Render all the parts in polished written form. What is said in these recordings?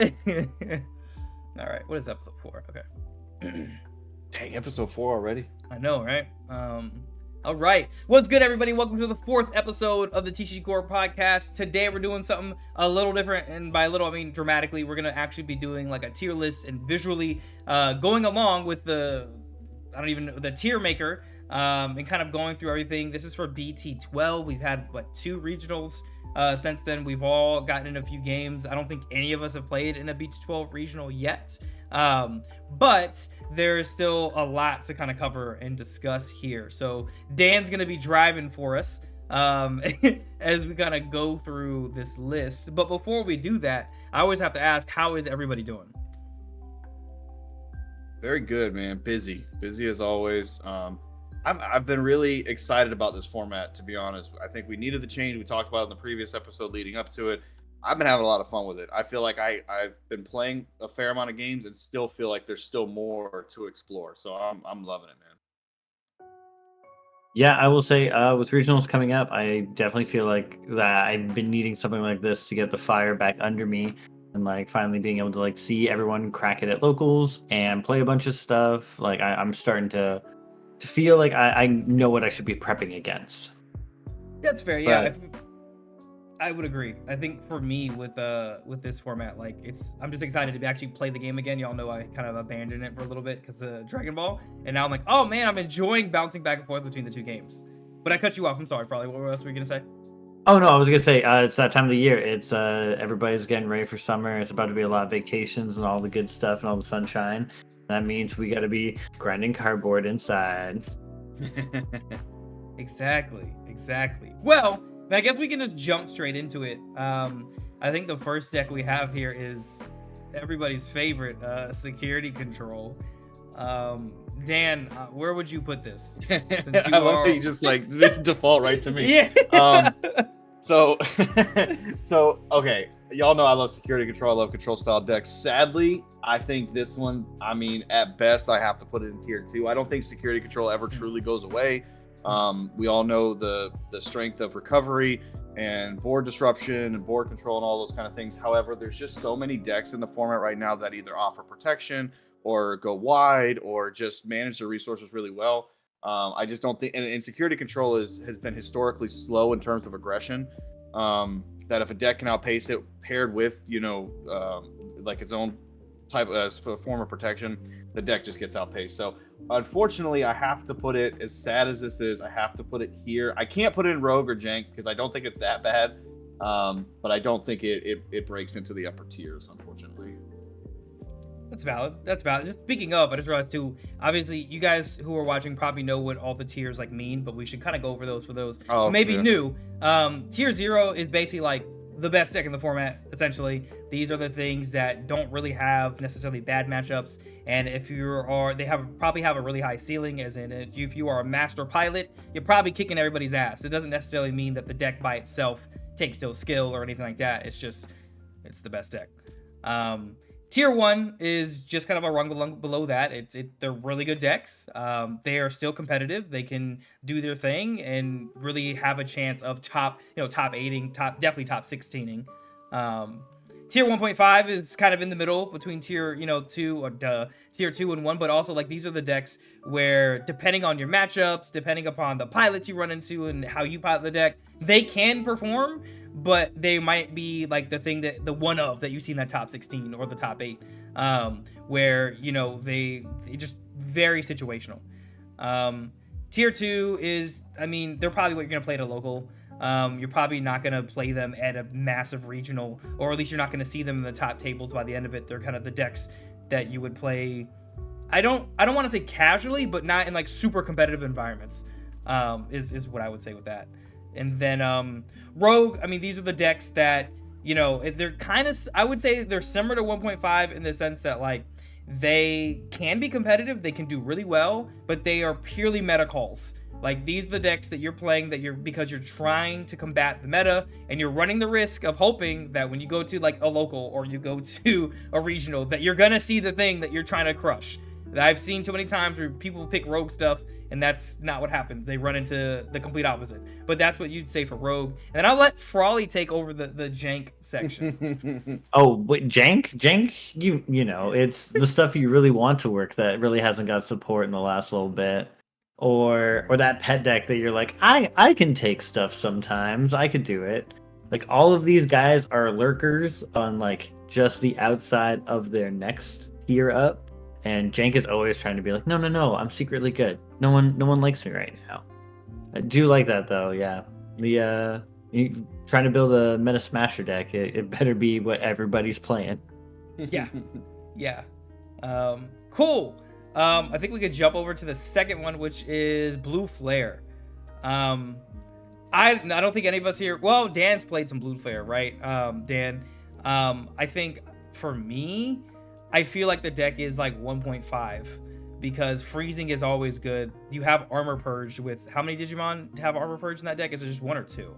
All right, what is episode 4? Okay. Dang, episode 4 already. I know, right? All right. What's good, everybody? Welcome to the 4th episode of the TCG Core podcast. Today, we're doing something a little different, and by little, I mean dramatically. We're gonna actually be doing like a tier list and visually going along with the tier maker, and kind of going through everything. This is for BT12. We've had 2 regionals. Since then, we've all gotten in a few games. I don't think any of us have played in a BT12 regional yet, but there's still a lot to kind of cover and discuss here. So Dan's gonna be driving for us as we kind of go through this list. But before we do that, I always have to ask, how is everybody doing? Very good, man. Busy as always. I've been really excited about this format, to be honest. I think we needed the change. We talked about it in the previous episode leading up to it. I've been having a lot of fun with it. I feel like I've been playing a fair amount of games and still feel like there's still more to explore. So I'm loving it, man. Yeah, I will say with regionals coming up, I definitely feel like that I've been needing something like this to get the fire back under me and like finally being able to like see everyone crack it at locals and play a bunch of stuff. Like I'm starting to feel like I know what I should be prepping against. That's fair. Yeah, I would agree. I think for me with this format, like I'm just excited to actually play the game again. Y'all know I kind of abandoned it for a little bit because of Dragon Ball, and now I'm like, oh man, I'm enjoying bouncing back and forth between the 2 games. But I cut you off. I'm sorry, Frolly. What else were you gonna say? Oh no, I was gonna say it's that time of the year. It's everybody's getting ready for summer. It's about to be a lot of vacations and all the good stuff and all the sunshine. That means we got to be grinding cardboard inside. Exactly. Well, I guess we can just jump straight into it. I think the first deck we have here is everybody's favorite, Security Control. Dan, where would you put this? I love how you just like default right to me. Yeah. So okay, y'all know I love Security Control. I love control style decks. Sadly, I think this one, I mean, at best, I have to put it in tier 2. I don't think Security Control ever truly goes away. We all know the strength of recovery and board disruption and board control and all those kind of things. However, there's just so many decks in the format right now that either offer protection or go wide or just manage the resources really well. I just don't think, and Security Control has been historically slow in terms of aggression. That if a deck can outpace it paired with, like its own type of form of protection, the deck just gets outpaced. So unfortunately, I have to put it, as sad as this is, I have to put it here. I can't put it in Rogue or Jank because I don't think it's that bad. But I don't think it breaks into the upper tiers, unfortunately. That's valid. Just speaking of, I just realized too, obviously you guys who are watching probably know what all the tiers like mean, but we should kind of go over those for those who may be new. Tier 0 is basically like the best deck in the format, essentially. These are the things that don't really have necessarily bad matchups, and if they probably have a really high ceiling, as in if you are a master pilot, you're probably kicking everybody's ass. It doesn't necessarily mean that the deck by itself takes no skill or anything like that. It's the best deck. Tier 1 is just kind of a rung below that. They're really good decks. They are still competitive. They can do their thing and really have a chance of top 8ing, definitely top 16ing. Tier 1.5 is kind of in the middle between tier 2 and 1, but also like these are the decks where depending on your matchups, depending upon the pilots you run into and how you pilot the deck, they can perform, but they might be like the one of that you see in that top 16 or the top 8, where they just very situational. Tier 2 is, I mean, they're probably what you're gonna play at a local. You're probably not going to play them at a massive regional, or at least you're not going to see them in the top tables by the end of it. They're kind of the decks that you would play. I don't want to say casually, but not in like super competitive environments, is what I would say with that. And then Rogue, I mean, these are the decks that, they're kind of, I would say they're similar to 1.5 in the sense that like they can be competitive, they can do really well, but they are purely meta calls. Like, these are the decks that you're playing because you're trying to combat the meta, and you're running the risk of hoping that when you go to like a local or you go to a regional, that you're gonna see the thing that you're trying to crush. I've seen too many times where people pick rogue stuff, and that's not what happens. They run into the complete opposite. But that's what you'd say for rogue. And then I'll let Frolly take over the jank section. Oh, wait, jank, you know, it's the stuff you really want to work that really hasn't got support in the last little bit, or that pet deck that you're like, I can take stuff sometimes, I could do it. Like, all of these guys are lurkers on like just the outside of their next tier up, and jank is always trying to be like, no, I'm secretly good. No one likes me right now. I do like that though, yeah. You trying to build a meta smasher deck, it better be what everybody's playing. Yeah. Cool. I think we could jump over to the second one, which is Blue Flare. I don't think any of us here. Well, Dan's played some Blue Flare, right? Dan. I think for me, I feel like the deck is like 1.5 because freezing is always good. You have Armor Purge with how many Digimon have Armor Purge in that deck? Is it just 1 or 2?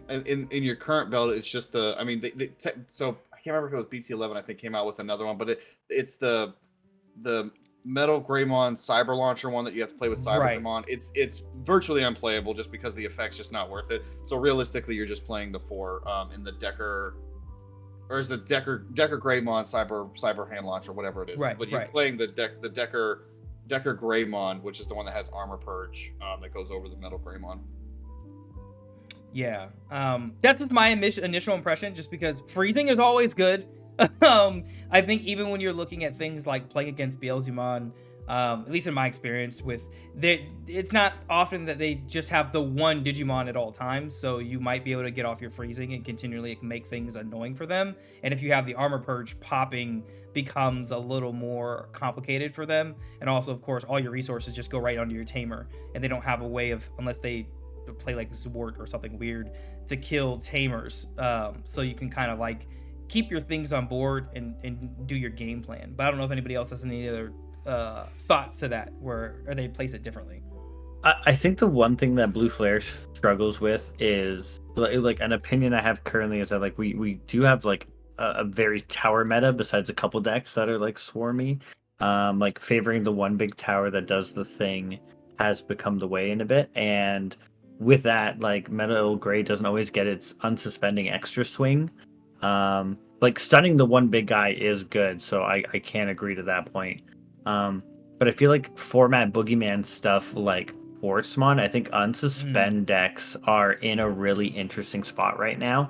In your current build, it's just the. I mean, so I can't remember if it was BT11. I think came out with another one, but it's the Metal Greymon Cyber Launcher one that you have to play with Cybertramon. Right. It's virtually unplayable just because the effect's just not worth it. So realistically, you're just playing the 4 in the Decker, or is the Decker Greymon Cyber Hand Launcher, whatever it is. Right. But you're playing the Decker Greymon, which is the one that has Armor Purge that goes over the Metal Greymon. Yeah, that's just my initial impression, just because freezing is always good. I think even when you're looking at things like playing against Beelzemon, at least in my experience with it's not often that they just have the one Digimon at all times, so you might be able to get off your freezing and continually make things annoying for them. And if you have the Armor Purge, popping becomes a little more complicated for them. And also, of course, all your resources just go right onto your Tamer, and they don't have a way of, unless they play like Zwart or something weird, to kill Tamers. So you can kind of like keep your things on board and do your game plan. But I don't know if anybody else has any other thoughts to that, or they place it differently. I think the one thing that Blue Flare struggles with is like an opinion I have currently is that like we do have like a very tower meta besides a couple decks that are like swarmy. Like favoring the one big tower that does the thing has become the way in a bit, and with that, like Metal Gray doesn't always get its unsuspending extra swing. Like stunning the one big guy is good, so I can't agree to that point. But I feel like format boogeyman stuff like Horsemon, I think unsuspend decks are in a really interesting spot right now.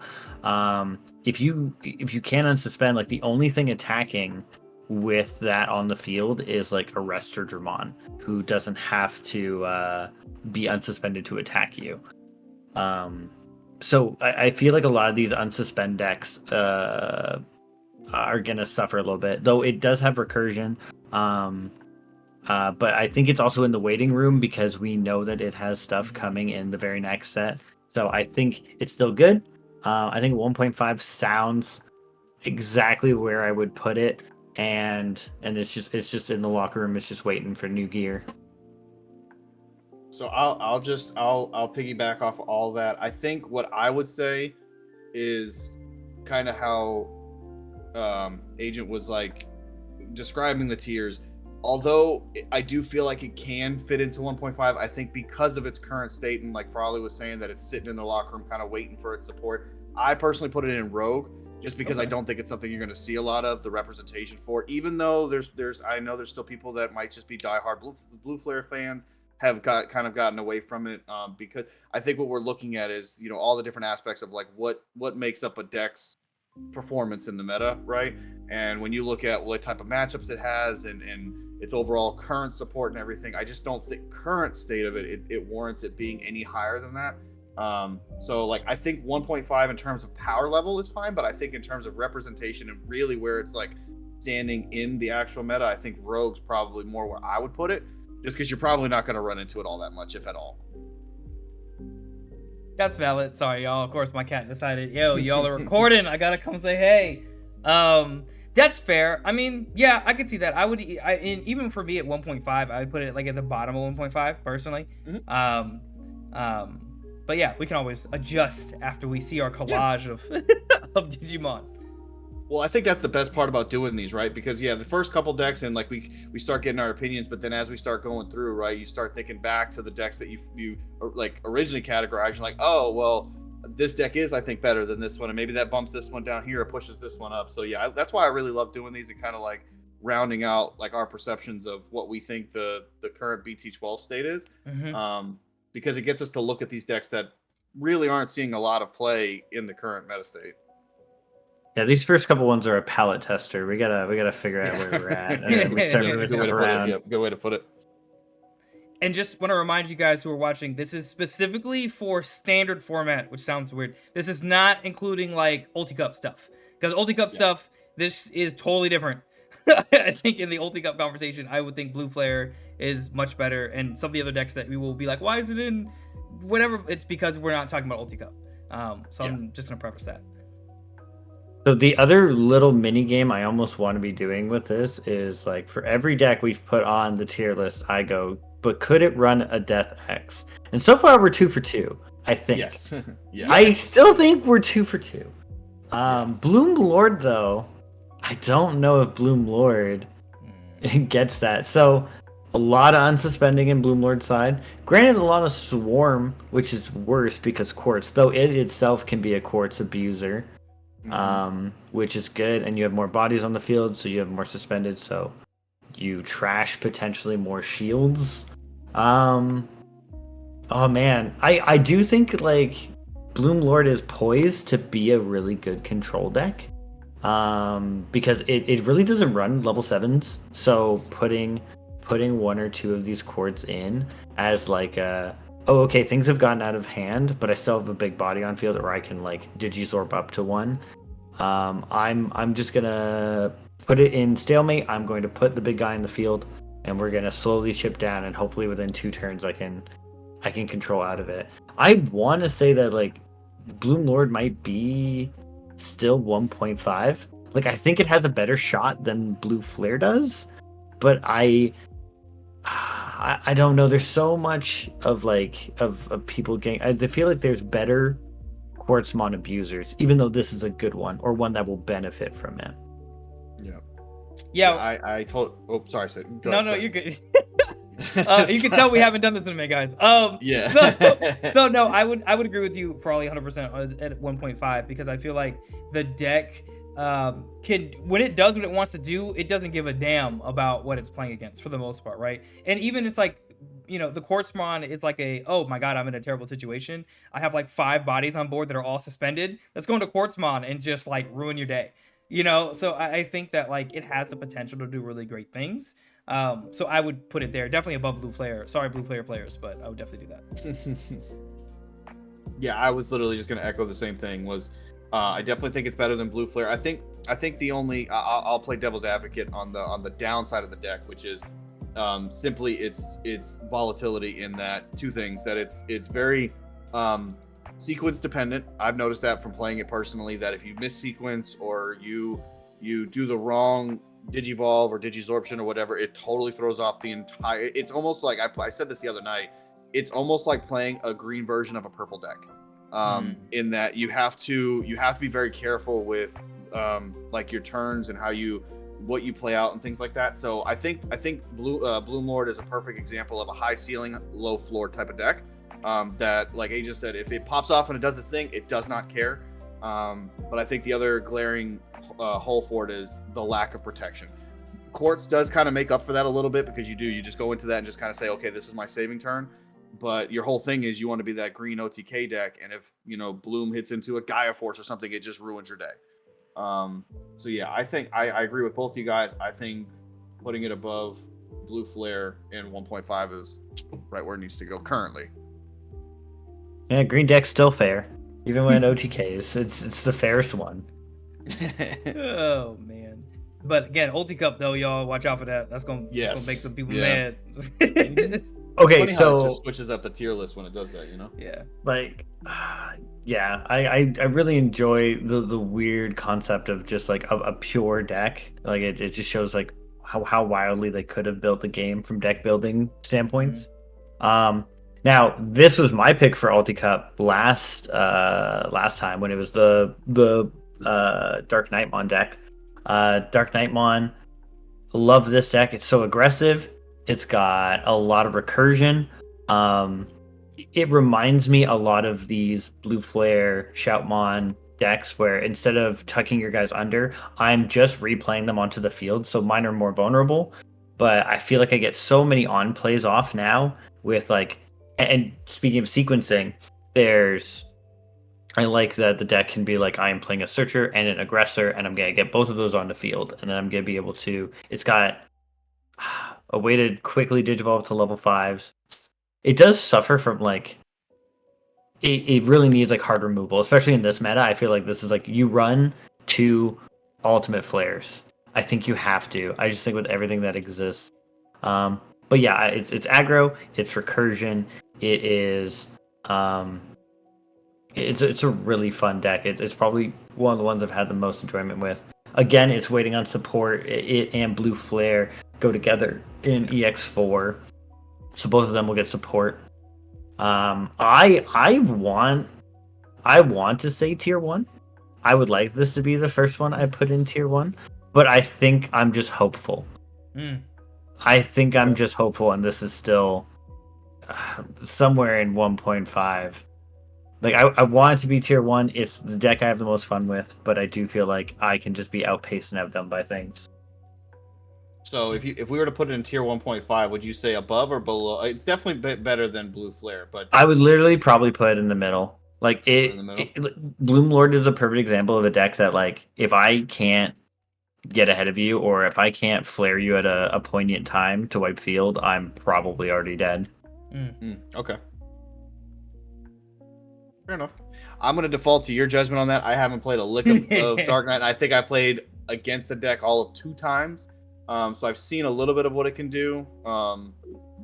If you can unsuspend, like the only thing attacking with that on the field is like a Arrestor Dramon, who doesn't have to be unsuspended to attack you. So I feel like a lot of these unsuspend decks are gonna suffer a little bit, though it does have recursion. But I think it's also in the waiting room because we know that it has stuff coming in the very next set. So I think it's still good. I think 1.5 sounds exactly where I would put it, and it's just in the locker room. It's just waiting for new gear. So I'll piggyback off all that. I think what I would say is kind of how Agent was like describing the tiers. Although I do feel like it can fit into 1.5, I think because of its current state, and like Frolly was saying, that it's sitting in the locker room kind of waiting for its support, I personally put it in Rogue just because I don't think it's something you're going to see a lot of the representation for, even though I know there's still people that might just be diehard Blue Flare fans have gotten away from it, because I think what we're looking at is, you know, all the different aspects of like what makes up a deck's performance in the meta, right? And when you look at what type of matchups it has and its overall current support and everything, I just don't think current state of it warrants it being any higher than that. So like I think 1.5 in terms of power level is fine, but I think in terms of representation and really where it's like standing in the actual meta, I think Rogue's probably more where I would put it, just because you're probably not going to run into it all that much, if at all. That's valid. Sorry, y'all. Of course, my cat decided, y'all are recording. I gotta come say hey. That's fair. I mean, yeah, I could see that. And even for me at 1.5, I would put it like at the bottom of 1.5 personally. Mm-hmm. But yeah, we can always adjust after we see our collage of of Digimon. Well, I think that's the best part about doing these, right? Because the first couple decks and like we start getting our opinions, but then as we start going through, right, you start thinking back to the decks that you like originally categorized. You're like, oh well, this deck is I think better than this one, and maybe that bumps this one down here or pushes this one up. So yeah, that's why I really love doing these and kind of like rounding out like our perceptions of what we think the current BT12 state is, because it gets us to look at these decks that really aren't seeing a lot of play in the current meta state. Yeah, these first couple ones are a palette tester. We gotta figure out where we're at. Good way to put it. And just want to remind you guys who are watching, this is specifically for standard format, which sounds weird. This is not including like Ulti Cup stuff, because Ulti Cup stuff, this is totally different. I think in the Ulti Cup conversation, I would think Blue Flare is much better, and some of the other decks that we will be like, why is it in whatever? It's because we're not talking about Ulti Cup. I'm just gonna preface that. So the other little mini game I almost want to be doing with this is like for every deck we've put on the tier list, I go, but could it run a Death X? And so far we're 2 for 2, I think. Yes. I still think we're 2 for 2. Bloom Lord though, I don't know if Bloom Lord gets that. So a lot of unsuspending in Bloom Lord's side. Granted, a lot of Swarm, which is worse because Quartz, though it itself can be a Quartz abuser. Which is good, and you have more bodies on the field, so you have more suspended, so you trash potentially more shields. Oh man, I do think like Bloom Lord is poised to be a really good control deck, because it really doesn't run level 7s, so putting 1 or 2 of these quartz in as like a okay, things have gotten out of hand, but I still have a big body on field, or I can like Digizorb up to 1. I'm just gonna put it in stalemate. I'm going to put the big guy in the field, and we're gonna slowly chip down, and hopefully within 2 turns I can control out of it. I want to say that like Bloom Lord might be still 1.5. Like I think it has a better shot than Blue Flare does, but I don't know. There's so much of like of people getting. I feel like there's better Quartzmon abusers, even though this is a good one or one that will benefit from it. Yeah. I told. Oh, sorry, Sid. No, you're good. You can tell we haven't done this in a minute, guys. So no, I would agree with you, Frolly, 100% at 1.5, because I feel like the deck can, when it does what it wants to do, it doesn't give a damn about what it's playing against for the most part, right? And even it's like, you know, the Quartzmon is like oh my god, I'm in a terrible situation. I have like 5 bodies on board that are all suspended. Let's go into Quartzmon and just like ruin your day, you know? So I think that like it has the potential to do really great things. So I would put it there, definitely above Blue Flare. Sorry, Blue Flare players, but I would definitely do that. Yeah, I was literally just going to echo the same thing. I definitely think it's better than Blue Flare. I think the only I'll play devil's advocate on the downside of the deck, which is simply its volatility, in that 2 things, that it's very sequence dependent. I've noticed that from playing it personally, that if you miss sequence or you do the wrong Digivolve or Digizorption or whatever, it totally throws off the entire. It's almost like I said this the other night. It's almost like playing a green version of a purple deck, in that you have to be very careful with like your turns and what you play out and things like that. So I think Bloom Lord is a perfect example of a high ceiling, low floor type of deck. That, like AJ said, if it pops off and it does its thing, it does not care. But I think the other glaring hole for it is the lack of protection. Quartz does kind of make up for that a little bit, because you just go into that and just kind of say, okay, this is my saving turn. But your whole thing is you want to be that green OTK deck, and if Bloom hits into a Gaia Force or something, it just ruins your day. So yeah, I think I agree with both of you guys. I think putting it above Blue Flare in 1.5 is right where it needs to go currently. Yeah, green deck's still fair, even when OTKs. It's the fairest one. Oh man! But again, Ulti Cup though, y'all watch out for that. That's gonna make some people mad. Okay, so so it just switches up the tier list when it does that, Yeah. Like, yeah, I really enjoy the weird concept of just like a pure deck. Like it just shows like how wildly they could have built the game from deck building standpoints. Now this was my pick for Ulti Cup last time when it was the Dark Nightmon deck. Dark Nightmon, love this deck. It's so aggressive. It's got a lot of recursion. It reminds me a lot of these Blue Flare Shoutmon decks where instead of tucking your guys under, I'm just replaying them onto the field. So mine are more vulnerable. But I feel like I get so many on plays off now with like, and speaking of sequencing, I like that the deck can be like, I am playing a searcher and an aggressor, and I'm going to get both of those on the field. And then I'm going to be able to, it's got a way to quickly digivolve to level 5s. It does suffer from like, it really needs like hard removal, especially in this meta. I feel like this is like, you run 2 ultimate flares. I think you have to. I just think with everything that exists. But yeah, it's aggro, it's recursion, it is it's a really fun deck. It's probably one of the ones I've had the most enjoyment with. Again, it's waiting on support. It and Blue Flare go together in EX4, so both of them will get support. I want to say tier 1. I would like this to be the first one I put in tier 1, but I think I'm just hopeful. I think I'm just hopeful, and this is still somewhere in 1.5. Like, I want it to be tier 1. It's the deck I have the most fun with, but I do feel like I can just be outpaced and outdone by things. So if we were to put it in tier 1.5, would you say above or below? It's definitely better than Blue Flare, but I would literally probably put it in the middle. Like Bloom Lord is a perfect example of a deck that, like, if I can't get ahead of you, or if I can't flare you at a poignant time to wipe field, I'm probably already dead. Okay. Fair enough. I'm going to default to your judgment on that. I haven't played a lick of Dark Knight, and I think I played against the deck all of 2 times. So I've seen a little bit of what it can do.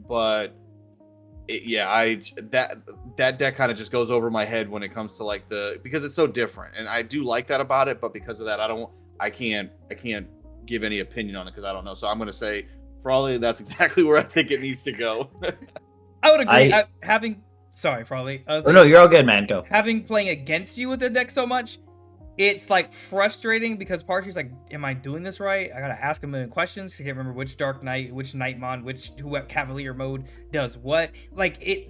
But that deck kind of just goes over my head when it comes to like because it's so different, and I do like that about it. But because of that, I can't give any opinion on it because I don't know. So I'm going to say Frolly. That's exactly where I think it needs to go. I would agree. Sorry, Frolly. No, you're all good, man. Go. Having playing against you with the deck so much, it's like frustrating because part of you's like, am I doing this right? I gotta ask a million questions. I can't remember which Dark Knight, which Nightmon, which Cavalier mode does what. Like I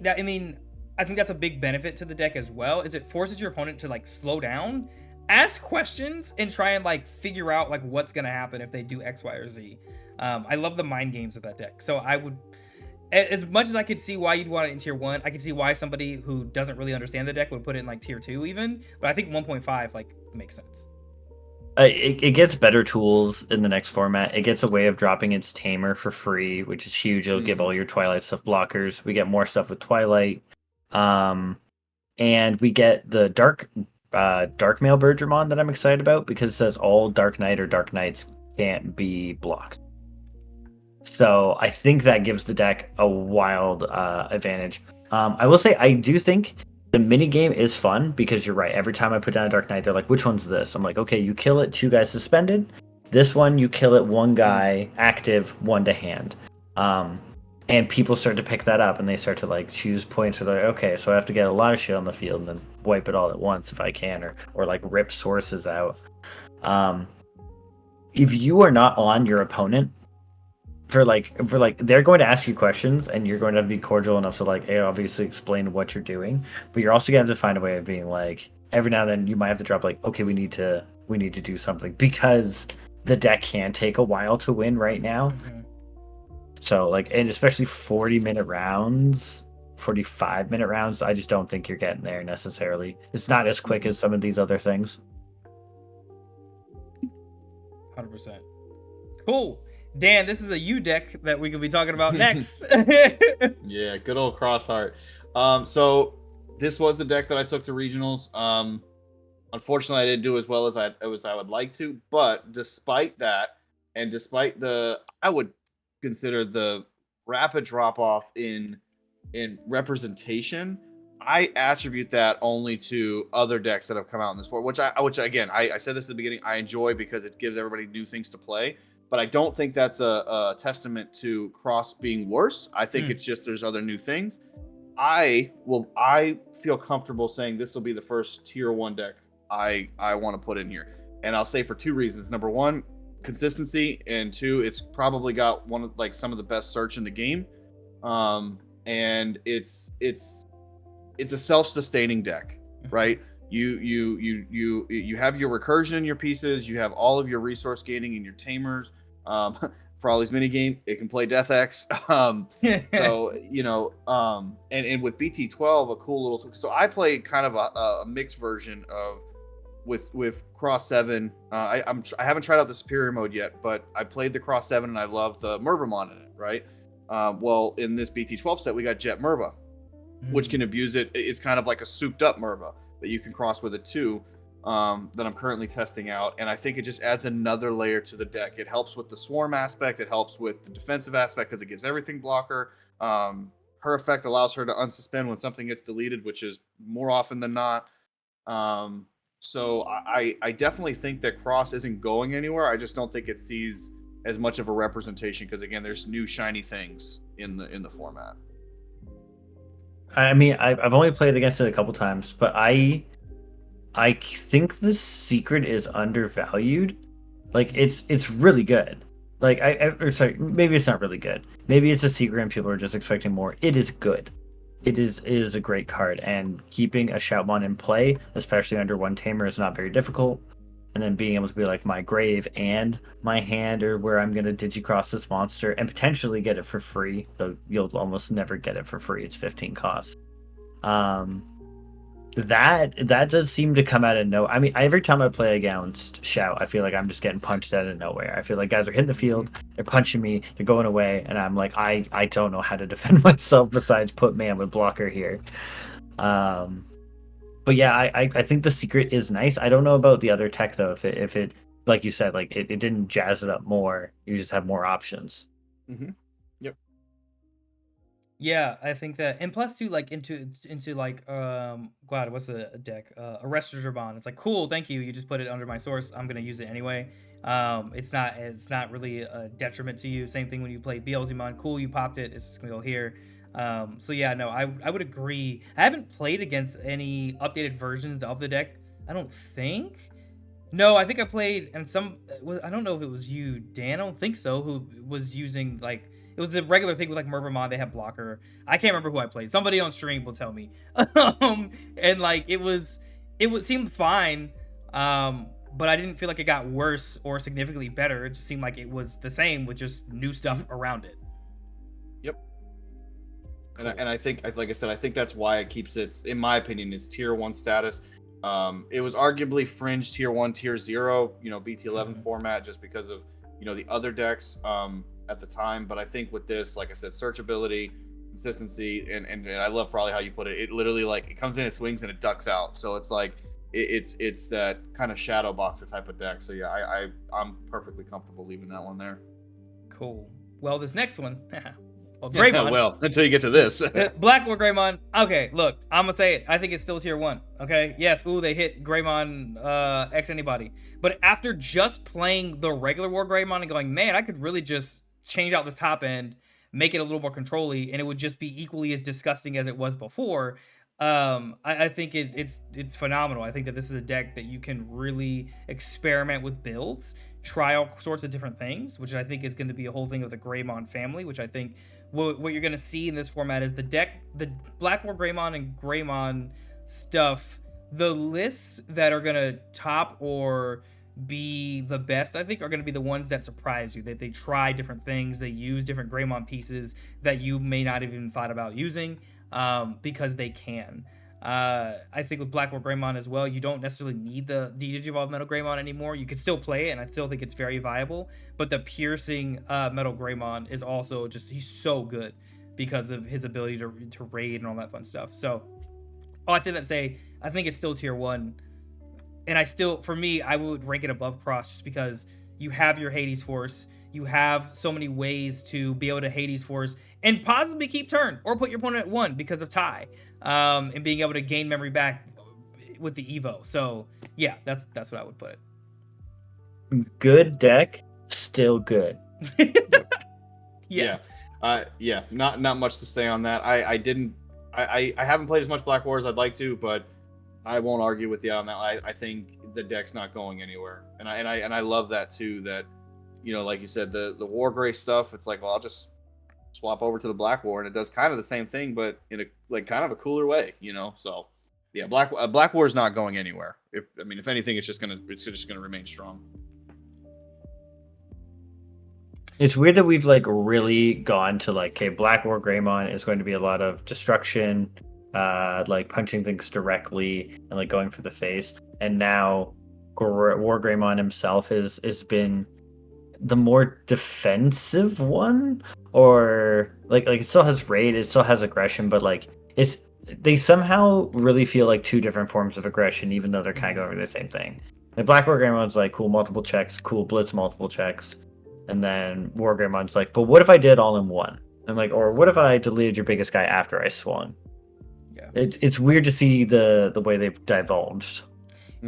think that's a big benefit to the deck as well. Is it forces your opponent to like slow down, ask questions, and try and like figure out like what's gonna happen if they do X, Y, or Z. I love the mind games of that deck. So I would. As much as I could see why you'd want it in tier 1, I could see why somebody who doesn't really understand the deck would put it in like tier 2 even. But I think 1.5 like makes sense. It gets better tools in the next format. It gets a way of dropping its tamer for free, which is huge. It'll give all your Twilight stuff blockers. We get more stuff with Twilight, and we get the Dark Mail Bergermon that I'm excited about because it says all Dark Knight or Dark Knights can't be blocked. So I think that gives the deck a wild advantage. I will say I do think the mini game is fun because you're right. Every time I put down a Dark Knight, they're like, "Which one's this?" I'm like, "Okay, you kill it, 2 guys suspended. This one, you kill it, 1 guy active, 1 to hand." And people start to pick that up, and they start to like choose points. Where they're like, "Okay, so I have to get a lot of shit on the field and then wipe it all at once if I can, or like rip sources out." If you are not on your opponent. For like they're going to ask you questions and you're going to be cordial enough to like obviously explain what you're doing, but you're also going to have to find a way of being like, every now and then you might have to drop like, okay, we need to do something because the deck can take a while to win right now. So like, and especially 40-minute rounds, 45-minute rounds, I just don't think you're getting there necessarily. It's not as quick as some of these other things. 100%. Cool. Dan, this is a U deck that we could be talking about next. Yeah, good old Crossheart. So this was the deck that I took to regionals. Unfortunately, I didn't do as well as I would like to. But despite that, and despite I would consider the rapid drop off in representation, I attribute that only to other decks that have come out in this form. Which again, I said this at the beginning. I enjoy because it gives everybody new things to play. But I don't think that's a testament to Cross being worse. I think it's just there's other new things. I feel comfortable saying this will be the first tier 1 deck I want to put in here. And I'll say for two reasons. Number one, consistency, and two, it's probably got one of like some of the best search in the game. And it's a self-sustaining deck, right? You have your recursion in your pieces, you have all of your resource gaining in your tamers. Frolly's minigame, it can play Death X. So and with BT12, a cool little. So I play kind of a mixed version of with Cross 7. I haven't tried out the Superior mode yet, but I played the Cross 7 and I love the Mervamon in it, right? Well, in this BT12 set, we got Jet Merva, which can abuse it. It's kind of like a souped up Merva that you can cross with it too. That I'm currently testing out, and I think it just adds another layer to the deck. It helps with the swarm aspect, it helps with the defensive aspect because it gives everything blocker. Her effect allows her to unsuspend when something gets deleted, which is more often than not. So I definitely think that Cross isn't going anywhere. I just don't think it sees as much of a representation because again, there's new shiny things in the format. I mean, I've only played against it a couple times, but I think the secret is undervalued. Like it's really good. Like or sorry, maybe it's not really good. Maybe it's a secret and people are just expecting more. It is good. It is a great card, and keeping a Shoutmon in play, especially under one tamer, is not very difficult. And then being able to be like my grave and my hand, or where I'm gonna digicross this monster and potentially get it for free. Though you'll almost never get it for free. It's 15 cost. That does seem to come out of nowhere. I mean, every time I play against Shout, I feel like I'm just getting punched out of nowhere. I feel like guys are hitting the field, they're punching me, they're going away, and I'm like, I don't know how to defend myself besides put man with blocker here. But yeah, I think the secret is nice. I don't know about the other tech though. If it like you said, like it didn't jazz it up more. You just have more options. Mm-hmm. Yep. Yeah, I think that, and plus too, like into like God, what's the deck? Arrestor Gerban. It's like cool, thank you. You just put it under my source. I'm gonna use it anyway. It's not really a detriment to you. Same thing when you play Beelzemon. Cool, you popped it. It's just gonna go here. So yeah, no, I would agree. I haven't played against any updated versions of the deck. I don't think. No, I think I played, and I don't know if it was you, Dan. I don't think so. Who was using like. It was the regular thing with like Mervamon, they have blocker. I can't remember who I played. Somebody on stream will tell me. And like it would seem fine. But I didn't feel like it got worse or significantly better. It just seemed like it was the same with just new stuff around it. Yep. Cool. And I think, like I said, I think that's why it keeps its, in my opinion, its tier 1 status. It was arguably fringe tier 1, tier 0, BT11 format just because of, the other decks. At the time, but I think with this, like I said, searchability, consistency, and I love Frolly how you put it. It literally like it comes in, it swings, and it ducks out. So it's like it's that kind of shadow boxer type of deck. So yeah, I'm perfectly comfortable leaving that one there. Cool. Well, this next one, well, Greymon. Well, until you get to this, Black War Greymon. Okay, look, I'm gonna say it. I think it's still tier 1. Okay, yes. Ooh, they hit Greymon X anybody, but after just playing the regular War Greymon and going, man, I could really just change out this top end, make it a little more control-y, and it would just be equally as disgusting as it was before. I think it's phenomenal. I think that this is a deck that you can really experiment with builds, try all sorts of different things, which I think is going to be a whole thing of the Greymon family, which I think what you're going to see in this format is the Black War Greymon and Greymon stuff, the lists that are going to top or be the best, I think, are going to be the ones that surprise you, that they try different things, they use different Greymon pieces that you may not have even thought about using, because they can. I think with Black War Greymon as well, you don't necessarily need the Digivolve Metal Greymon anymore. You can still play it, and I still think it's very viable, but the piercing Metal Greymon is also just, he's so good because of his ability to raid and all that fun stuff. So I say that to say, I think it's still tier 1. And for me, I would rank it above Cross just because you have your Hades Force. You have so many ways to be able to Hades Force and possibly keep turn or put your opponent at 1 because of tie, and being able to gain memory back with the Evo. So yeah, that's what I would put. Good deck, still good. Yeah. Not much to say on that. I haven't played as much Black War as I'd like to, but I won't argue with you on that. I think the deck's not going anywhere, and I love that too. That like you said, the Wargrey stuff. It's like, well, I'll just swap over to the Black War, and it does kind of the same thing, but in a kind of a cooler way. So yeah, Black War is not going anywhere. If anything, it's just gonna remain strong. It's weird that we've like really gone to like, okay, Black War Greymon is going to be a lot of destruction, like punching things directly and like going for the face. And now War Greymon himself has been the more defensive one, or like it still has raid, it still has aggression, but like they somehow really feel like two different forms of aggression, even though they're kind of going for the same thing. Like Black War Greymon's like cool multiple checks, cool blitz multiple checks. And then War Greymon's like, but what if I did all in one? And like, or what if I deleted your biggest guy after I swung? Yeah, it's weird to see the way they've divulged.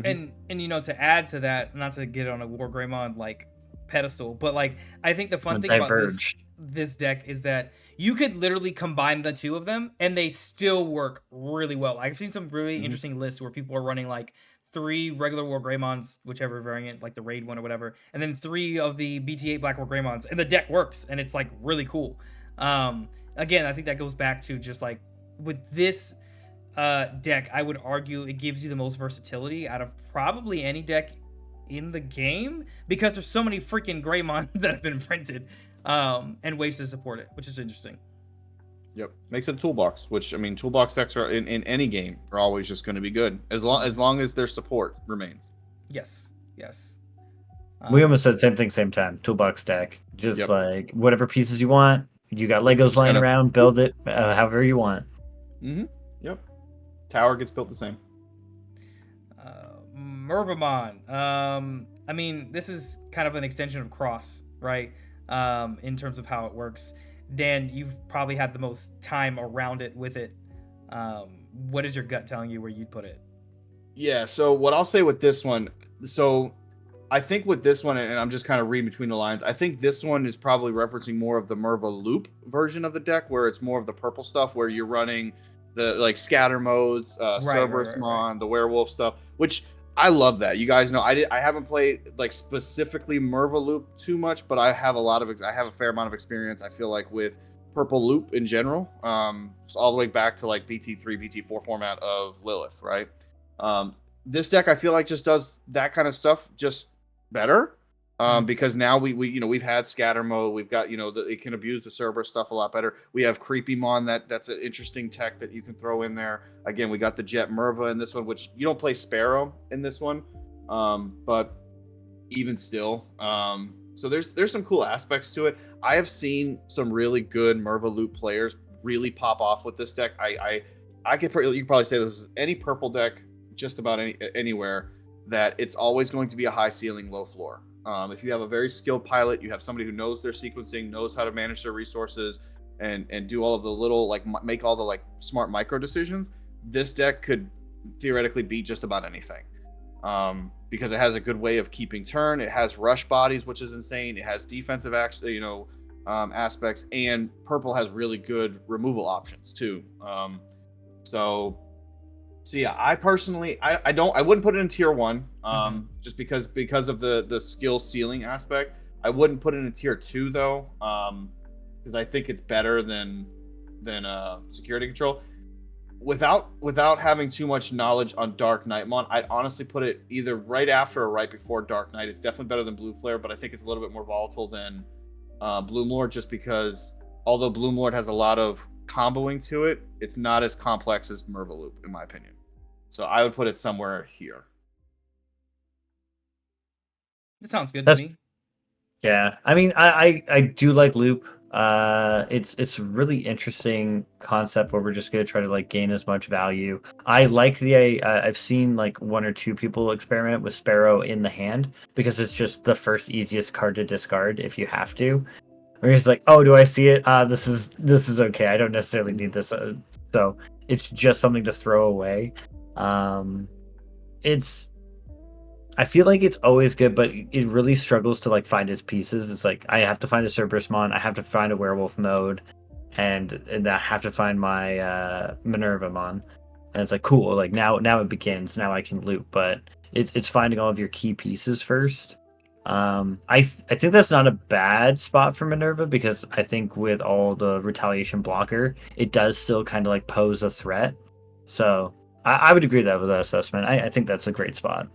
And to add to that, not to get on a War Greymon like pedestal, but like I think the fun thing about this deck is that you could literally combine the two of them and they still work really well. I've seen some really interesting lists where people are running like 3 regular War Greymons, whichever variant, like the raid one or whatever, and then 3 of the BT8 Black War Greymons, and the deck works, and it's like really cool. Again, I think that goes back to just like with this deck, I would argue it gives you the most versatility out of probably any deck in the game, because there's so many freaking Greymon that have been printed, and ways to support it, which is interesting. Yep, makes it a toolbox, which toolbox decks are in any game are always just going to be good as long as their support remains. Yes. We almost said same thing, same time. Toolbox deck, just like whatever pieces you want. You got Legos lying around, build it however you want. Yep. Tower gets built the same. Mervamon. This is kind of an extension of Cross, right? In terms of how it works. Dan, you've probably had the most time around it with it. What is your gut telling you where you'd put it? Yeah, so what I'll say with this one, so I think with this one, and I'm just kind of reading between the lines, I think this one is probably referencing more of the Merva Loop version of the deck, where it's more of the purple stuff, where you're running the like scatter modes, Cerberus Mon, the werewolf stuff, which I love that. You guys know I haven't played like specifically Merva Loop too much, but I have a fair amount of experience, I feel like, with Purple Loop in general. So all the way back to like BT3, BT4 format of Lilith, right? This deck I feel like just does that kind of stuff just better. Because now we've had scatter mode, we've got it can abuse the Cerberus stuff a lot better. We have Creepy Mon, that's an interesting tech that you can throw in there. Again, we got the Jet Merva in this one, which you don't play Sparrow in this one, but even still, so there's some cool aspects to it. I have seen some really good Merva Loop players really pop off with this deck. You could probably say this is any purple deck, just about anywhere, that it's always going to be a high ceiling, low floor. If you have a very skilled pilot, you have somebody who knows their sequencing, knows how to manage their resources, and do all of the little make all the smart micro decisions. This deck could theoretically beat just about anything, because it has a good way of keeping turn. It has rush bodies, which is insane. It has defensive aspects, and purple has really good removal options too. So yeah, I personally, I wouldn't put it in tier 1, just because of the skill ceiling aspect. I wouldn't put it in tier 2 though, because I think it's better than security control. Without having too much knowledge on Dark Knightmon, I'd honestly put it either right after or right before Dark Knight. It's definitely better than Blue Flare, but I think it's a little bit more volatile than Bloomlord, just because although Bloomlord has a lot of comboing to it, it's not as complex as Merva Loop, in my opinion. So I would put it somewhere here. That sounds good to me. Yeah, I do like Loop. It's a really interesting concept where we're just gonna try to gain as much value. I like I've seen 1 or 2 people experiment with Sparrow in the hand, because it's just the first easiest card to discard if you have to. Where he's like, oh, do I see it? This is okay. I don't necessarily need this. So it's just something to throw away. I feel like it's always good, but it really struggles to find its pieces. It's I have to find a Cerberus Mon, I have to find a werewolf mode, and I have to find my Minerva Mon. and it's like cool. Like now it begins. Now I can loot, but it's finding all of your key pieces first. I think that's not a bad spot for Minerva because I think with all the retaliation blocker, it does still kind of like pose a threat. So I would agree with that assessment. I think that's a great spot.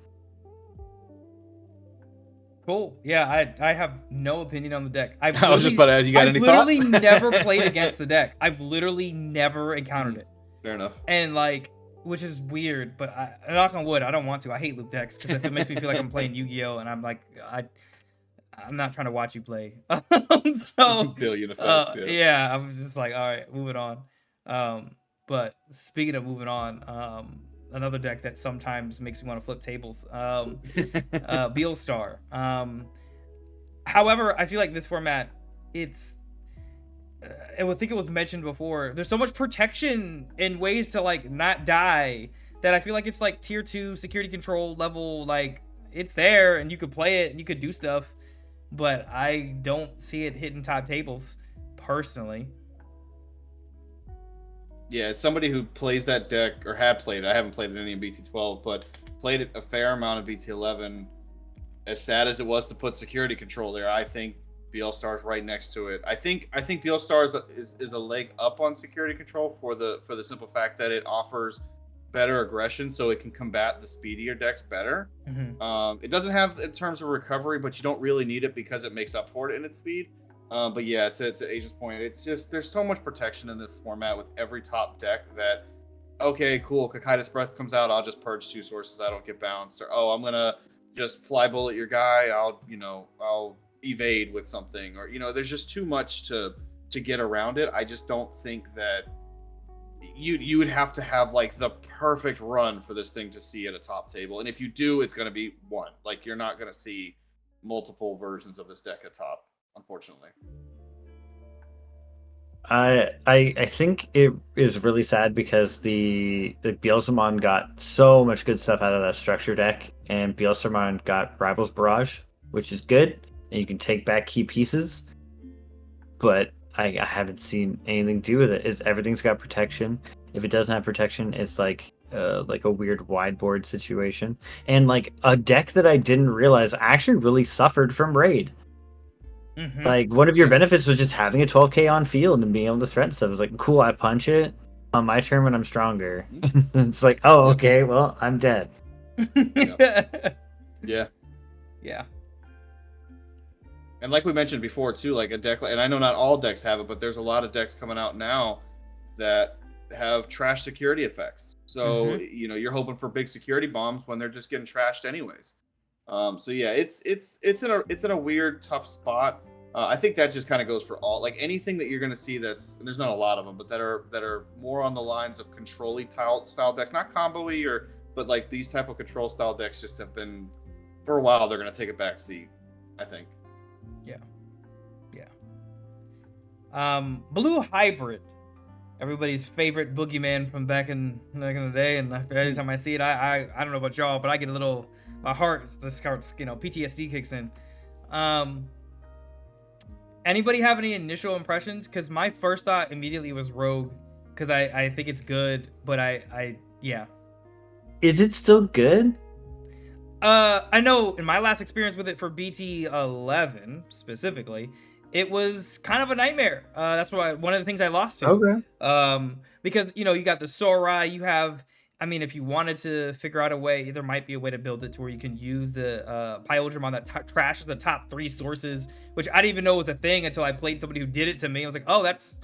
Cool. Yeah, I have no opinion on the deck. I was just about to ask, you got any thoughts? I've literally never played against the deck. I've literally never encountered it. Fair enough. And like, which is weird, but knock on wood, I don't want to. I hate loop decks because it makes me feel like I'm playing Yu-Gi-Oh, and I'm like, I'm not trying to watch you play. So billion effects. Yeah, I'm just like, all right, moving on. But speaking of moving on, another deck that sometimes makes me want to flip tables. Beelstar. However, I feel like this format, I would think it was mentioned before. There's so much protection and ways to like not die that I feel like it's like tier 2 security control level. Like it's there and you could play it and you could do stuff, but I don't see it hitting top tables personally. Yeah, as somebody who plays that deck, or had played it, I haven't played it any in BT12, but played it a fair amount in BT11. As sad as it was to put security control there, I think Beelstar's right next to it. I think Beelstar is a leg up on security control for the simple fact that it offers better aggression, so it can combat the speedier decks better. Mm-hmm. It doesn't have in terms of recovery, but you don't really need it because it makes up for it in its speed. But yeah, to Asia's point, it's just there's so much protection in this format with every top deck that, okay, cool, Kakaida's Breath comes out, I'll just purge 2 sources, I don't get bounced, or I'm gonna just fly bullet your guy, I'll evade with something, or there's just too much to get around it. I just don't think that you would have to have like the perfect run for this thing to see at a top table, and if you do, it's going to be one. Like you're not going to see multiple versions of this deck at top, unfortunately. I think it is really sad because the Beelzemon got so much good stuff out of that structure deck, and Beelzemon got Rivals Barrage, which is good, and you can take back key pieces, but I haven't seen anything do with it. Everything's got protection. If it doesn't have protection, it's like a weird wide board situation, and like a deck that I didn't realize actually really suffered from raid. Mm-hmm. Like one of your benefits was just having a 12k on field and being able to threaten stuff. It's like, cool, I punch it on my turn when I'm stronger. It's like, oh, okay, well, I'm dead. Yeah. Yeah. And like we mentioned before too, like a deck, and I know not all decks have it, but there's a lot of decks coming out now that have trash security effects. So you're hoping for big security bombs when they're just getting trashed anyways. So yeah, it's in a weird, tough spot. I think that just kind of goes for all, like anything that you're going to see and there's not a lot of them, but that are more on the lines of control-y style decks, not combo-y but like these type of control style decks just have been, for a while, they're going to take a back seat, I think. Yeah. Blue Hybrid, everybody's favorite boogeyman from back in the day, and every time I see it, I don't know about y'all, but I get a little, my heart just starts, PTSD kicks in. Anybody have any initial impressions? Because my first thought immediately was Rogue, because I think it's good, but yeah. Is it still good? I know in my last experience with it for BT11 specifically, it was kind of a nightmare. That's one of the things I lost to. Okay. Because you got the Sora, you have. I mean, if you wanted to figure out a way, there might be a way to build it to where you can use the Pyodramon that trashes the top 3 sources, which I didn't even know was a thing until I played somebody who did it to me. I was like, oh, that's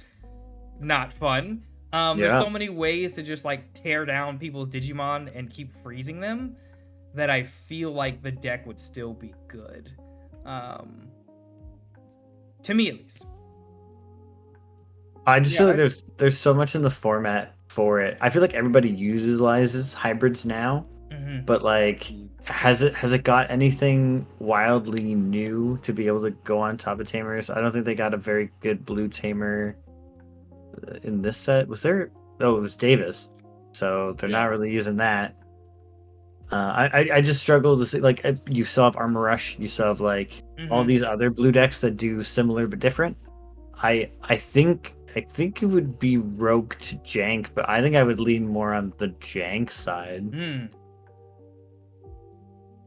not fun. There's so many ways to just like tear down people's Digimon and keep freezing them that I feel like the deck would still be good. To me, at least. I just feel like there's so much in the format for it. I feel like everybody utilizes hybrids now, but like, has it got anything wildly new to be able to go on top of Tamers? I don't think they got a very good blue Tamer in this set. Was there? Oh, it was Davis. So they're not really using that. I just struggle to see, like, you still have Armor Rush, you still have like all these other blue decks that do similar but different. I think I think it would be Rogue to Jank, but I think I would lean more on the Jank side.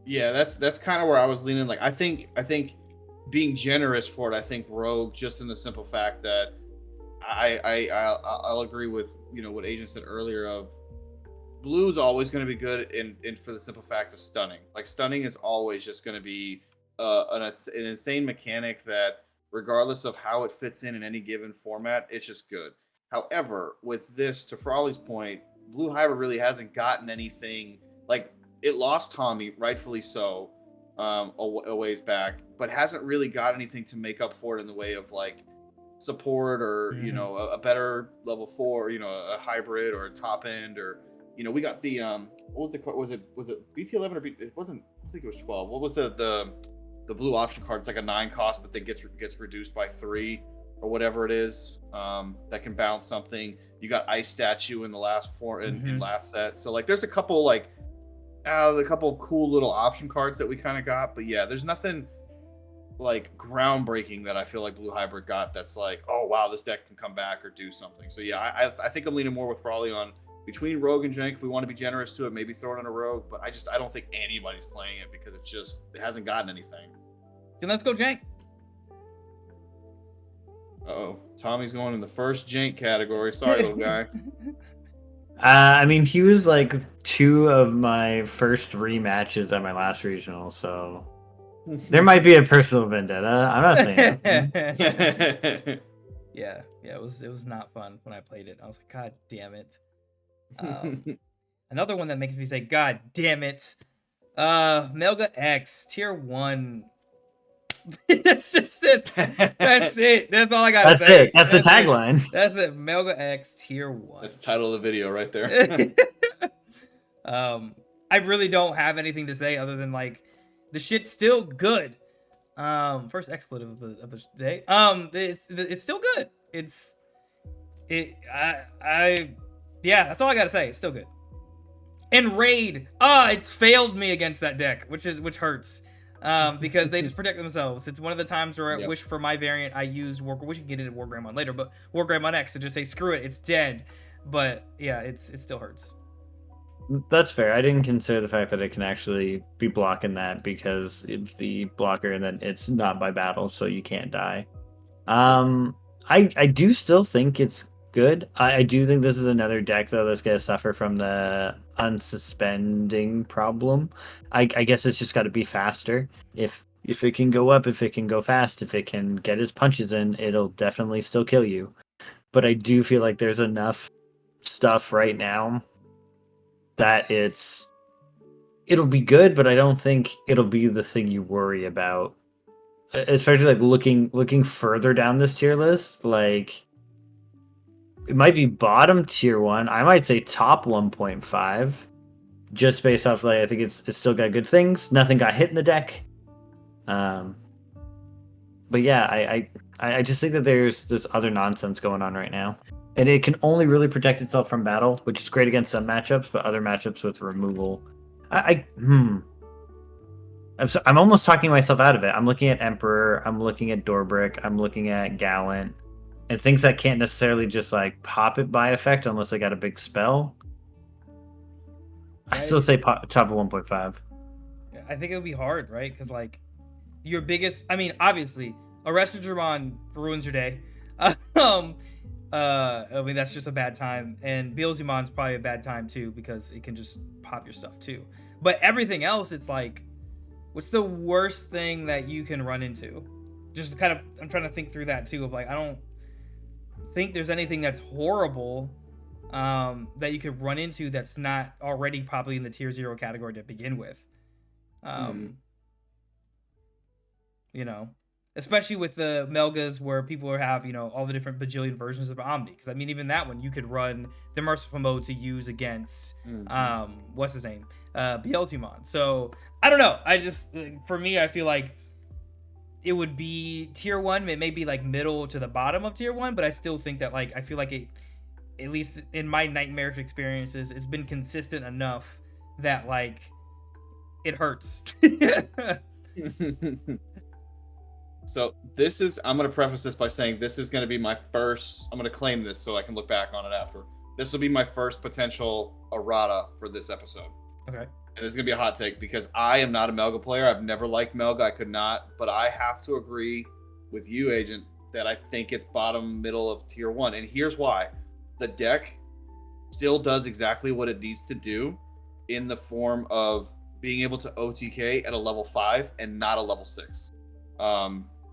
Yeah, that's kind of where I was leaning. Like I think being generous for it, I think Rogue, just in the simple fact that I'll agree with what Agent said earlier of Blue's always going to be good in for the simple fact of stunning. Like stunning is always just going to be an insane mechanic that regardless of how it fits in any given format, it's just good. However, with this, to Frolly's point, Blue Hybrid really hasn't gotten anything. Like it lost Tommy, rightfully so, a ways back, but hasn't really got anything to make up for it in the way of like support or a better level 4, a hybrid or a top end, or we got the what was it BT11 or it wasn't, I think it was 12. What was the blue option card? It's like a 9 cost, but then gets reduced by 3 or whatever it is, that can bounce something. You got Ice Statue in the last in last set, so like there's a couple like a couple cool little option cards that we kind of got, but yeah, there's nothing like groundbreaking that I feel like Blue Hybrid got that's like, oh wow, this deck can come back or do something. So yeah, I think I'm leaning more with Frolly on between Rogue and Jank. If we want to be generous to it, maybe throw it on a Rogue, but I don't think anybody's playing it because it hasn't gotten anything. Then let's go Jank. Uh-oh, Tommy's going in the first Jank category. Sorry, little guy. I mean, he was like 2 of my first 3 matches at my last regional, so there might be a personal vendetta. I'm not saying that. Yeah, it was not fun when I played it. I was like, God damn it. Another one that makes me say, God damn it. Melga X, tier 1. That's just it. That's it. That's all I gotta say. That's the tagline. That's it. Melga X, tier 1. That's the title of the video right there. I really don't have anything to say other than like the shit's still good. First expletive of the day. It's still good. Yeah, that's all I gotta say. It's still good. And Raid, it's failed me against that deck, which hurts. Because they just protect themselves. It's one of the times where I wish for my variant I used we should get into War Grandma later, but War Grandma X to just say screw it, it's dead. But yeah, it still hurts. That's fair. I didn't consider the fact that it can actually be blocking that because it's the blocker and then it's not by battle, so you can't die. I do still think it's good. I do think this is another deck though that's gonna suffer from the unsuspending problem. I guess it's just got to be faster. If it can go up, if it can go fast, if it can get its punches in, it'll definitely still kill you. But I do feel like there's enough stuff right now that it'll be good, but I don't think it'll be the thing you worry about. Especially like looking further down this tier list, like it might be bottom tier 1. I might say top 1.5, just based off like I think it's still got good things. Nothing got hit in the deck. But yeah, I just think that there's this other nonsense going on right now, and it can only really protect itself from battle, which is great against some matchups, but other matchups with removal, I'm almost talking myself out of it. I'm looking at Emperor, I'm looking at Dorbrick, I'm looking at Gallant. And things that can't necessarily just like pop it by effect unless they got a big spell. I still say top of 1.5. I think it'll be hard, right? Because like your biggest, I mean, obviously, Arrested Dramon ruins your day. I mean that's just a bad time, and Beelzemon's probably a bad time too because it can just pop your stuff too. But everything else, it's like, what's the worst thing that you can run into? Just kind of, I'm trying to think through that too. Of like, I don't think there's anything that's horrible that you could run into that's not already probably in the tier 0 category to begin with. Especially with the Melgas where people have all the different bajillion versions of Omni, because I mean even that one you could run the merciful mode to use against what's his name, Beelzemon. So I don't know, I just, for me, I feel like it would be tier 1. It may be like middle to the bottom of tier 1, but I still think that like I feel like it, at least in my nightmarish experiences, it's been consistent enough that like it hurts. So this is, I'm going to preface this by saying this is going to be my first, I'm going to claim this so I can look back on it after. This will be my first potential errata for this episode. Okay. And this is going to be a hot take because I am not a Melga player. I've never liked Melga. I could not, but I have to agree with you, Agent, that I think it's bottom middle of tier 1. And here's why. The deck still does exactly what it needs to do in the form of being able to OTK at a level 5 and not a level 6.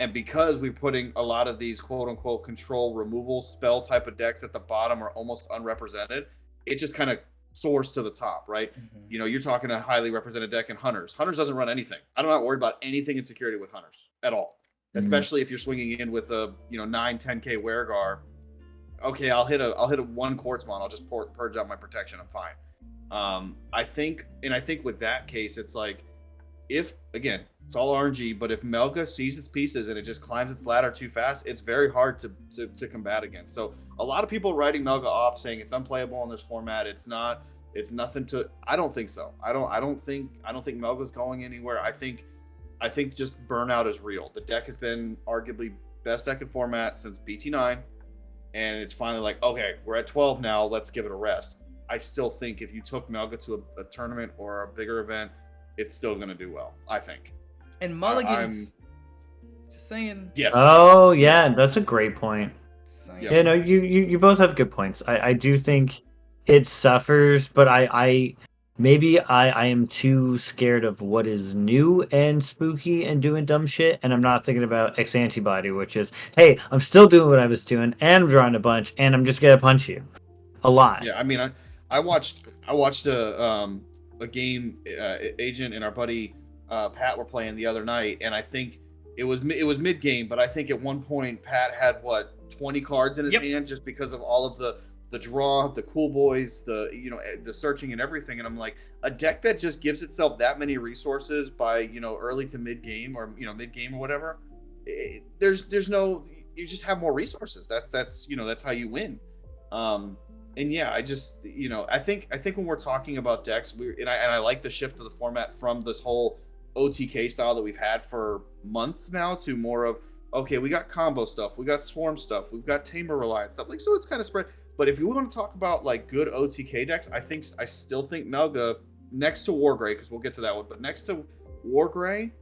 And because we're putting a lot of these quote unquote control removal spell type of decks at the bottom are almost unrepresented, it just kind of soars to the top, right? Mm-hmm. You know, you're talking a highly represented deck in Hunters. Hunters doesn't run anything. I'm not worried about anything in security with Hunters at all, especially if you're swinging in with a 9-10k Weregar. Okay, I'll hit a 1 Quartzmon. I'll just purge out my protection. I'm fine. I think with that case, it's like, if again, it's all RNG, but if Melga sees its pieces and it just climbs its ladder too fast, it's very hard to combat against. So a lot of people writing Melga off, saying it's unplayable in this format. It's nothing to. I don't think so. I don't think Melga's going anywhere. I think just burnout is real. The deck has been arguably best deck in format since BT9, and it's finally like, okay, we're at 12 now. Let's give it a rest. I still think if you took Melga to a tournament or a bigger event, it's still going to do well, I think. And Mulligans, just saying. Yes. Oh, yeah, that's a great point. Yep. Yeah, no, you both have good points. I do think it suffers, but I am too scared of what is new and spooky and doing dumb shit, and I'm not thinking about X Antibody, which is, hey, I'm still doing what I was doing, and I'm drawing a bunch, and I'm just gonna punch you a lot. Yeah, I mean, I watched a game, Agent and our buddy Pat were playing the other night, and I think it was mid game, but I think at one point Pat had 20 cards in his hand just because of all of the draw, the cool boys, the searching and everything. And I'm like, a deck that just gives itself that many resources by early to mid game or mid game or whatever, there's no, you just have more resources. That's how you win. And yeah, I just I think when we're talking about decks, I like the shift of the format from this whole OTK style that we've had for months now to more of, okay, we got combo stuff, we got swarm stuff, we've got tamer reliant stuff, like, so it's kind of spread. But if you want to talk about like good OTK decks, I still think Melga next to Wargrey, because we'll get to that one, but next to Wargrey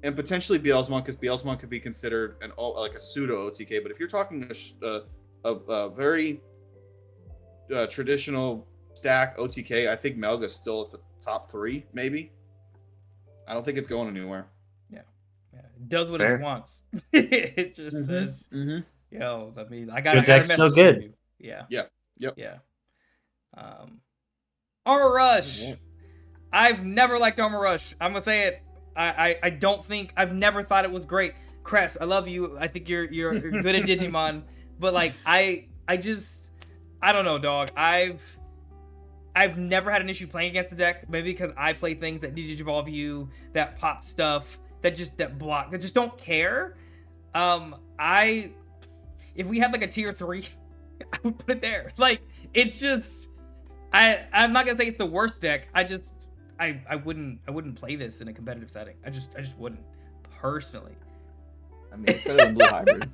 and potentially Beelzemon, because Beelzemon could be considered like a pseudo OTK. But if you're talking a very traditional stack OTK, I think Melga's still at the top 3, maybe. I don't think it's going anywhere. Yeah. It does what it wants. It just says, yo, I mean, I got your deck's still good. You. Yeah. Yeah. Yep. Yeah. Armor Rush. Yeah. I've never liked Armor Rush. I'm gonna say it. I don't think, I've never thought it was great. Cress, I love you. I think you're good at Digimon, but like I don't know, dog. I've never had an issue playing against the deck. Maybe because I play things that Digivolve you, that pop stuff, that block, that just don't care. If we had like a tier 3, I would put it there. Like, it's just, I'm not gonna say it's the worst deck. I wouldn't play this in a competitive setting. I just wouldn't, personally. I mean, it's better than Blue Hybrid.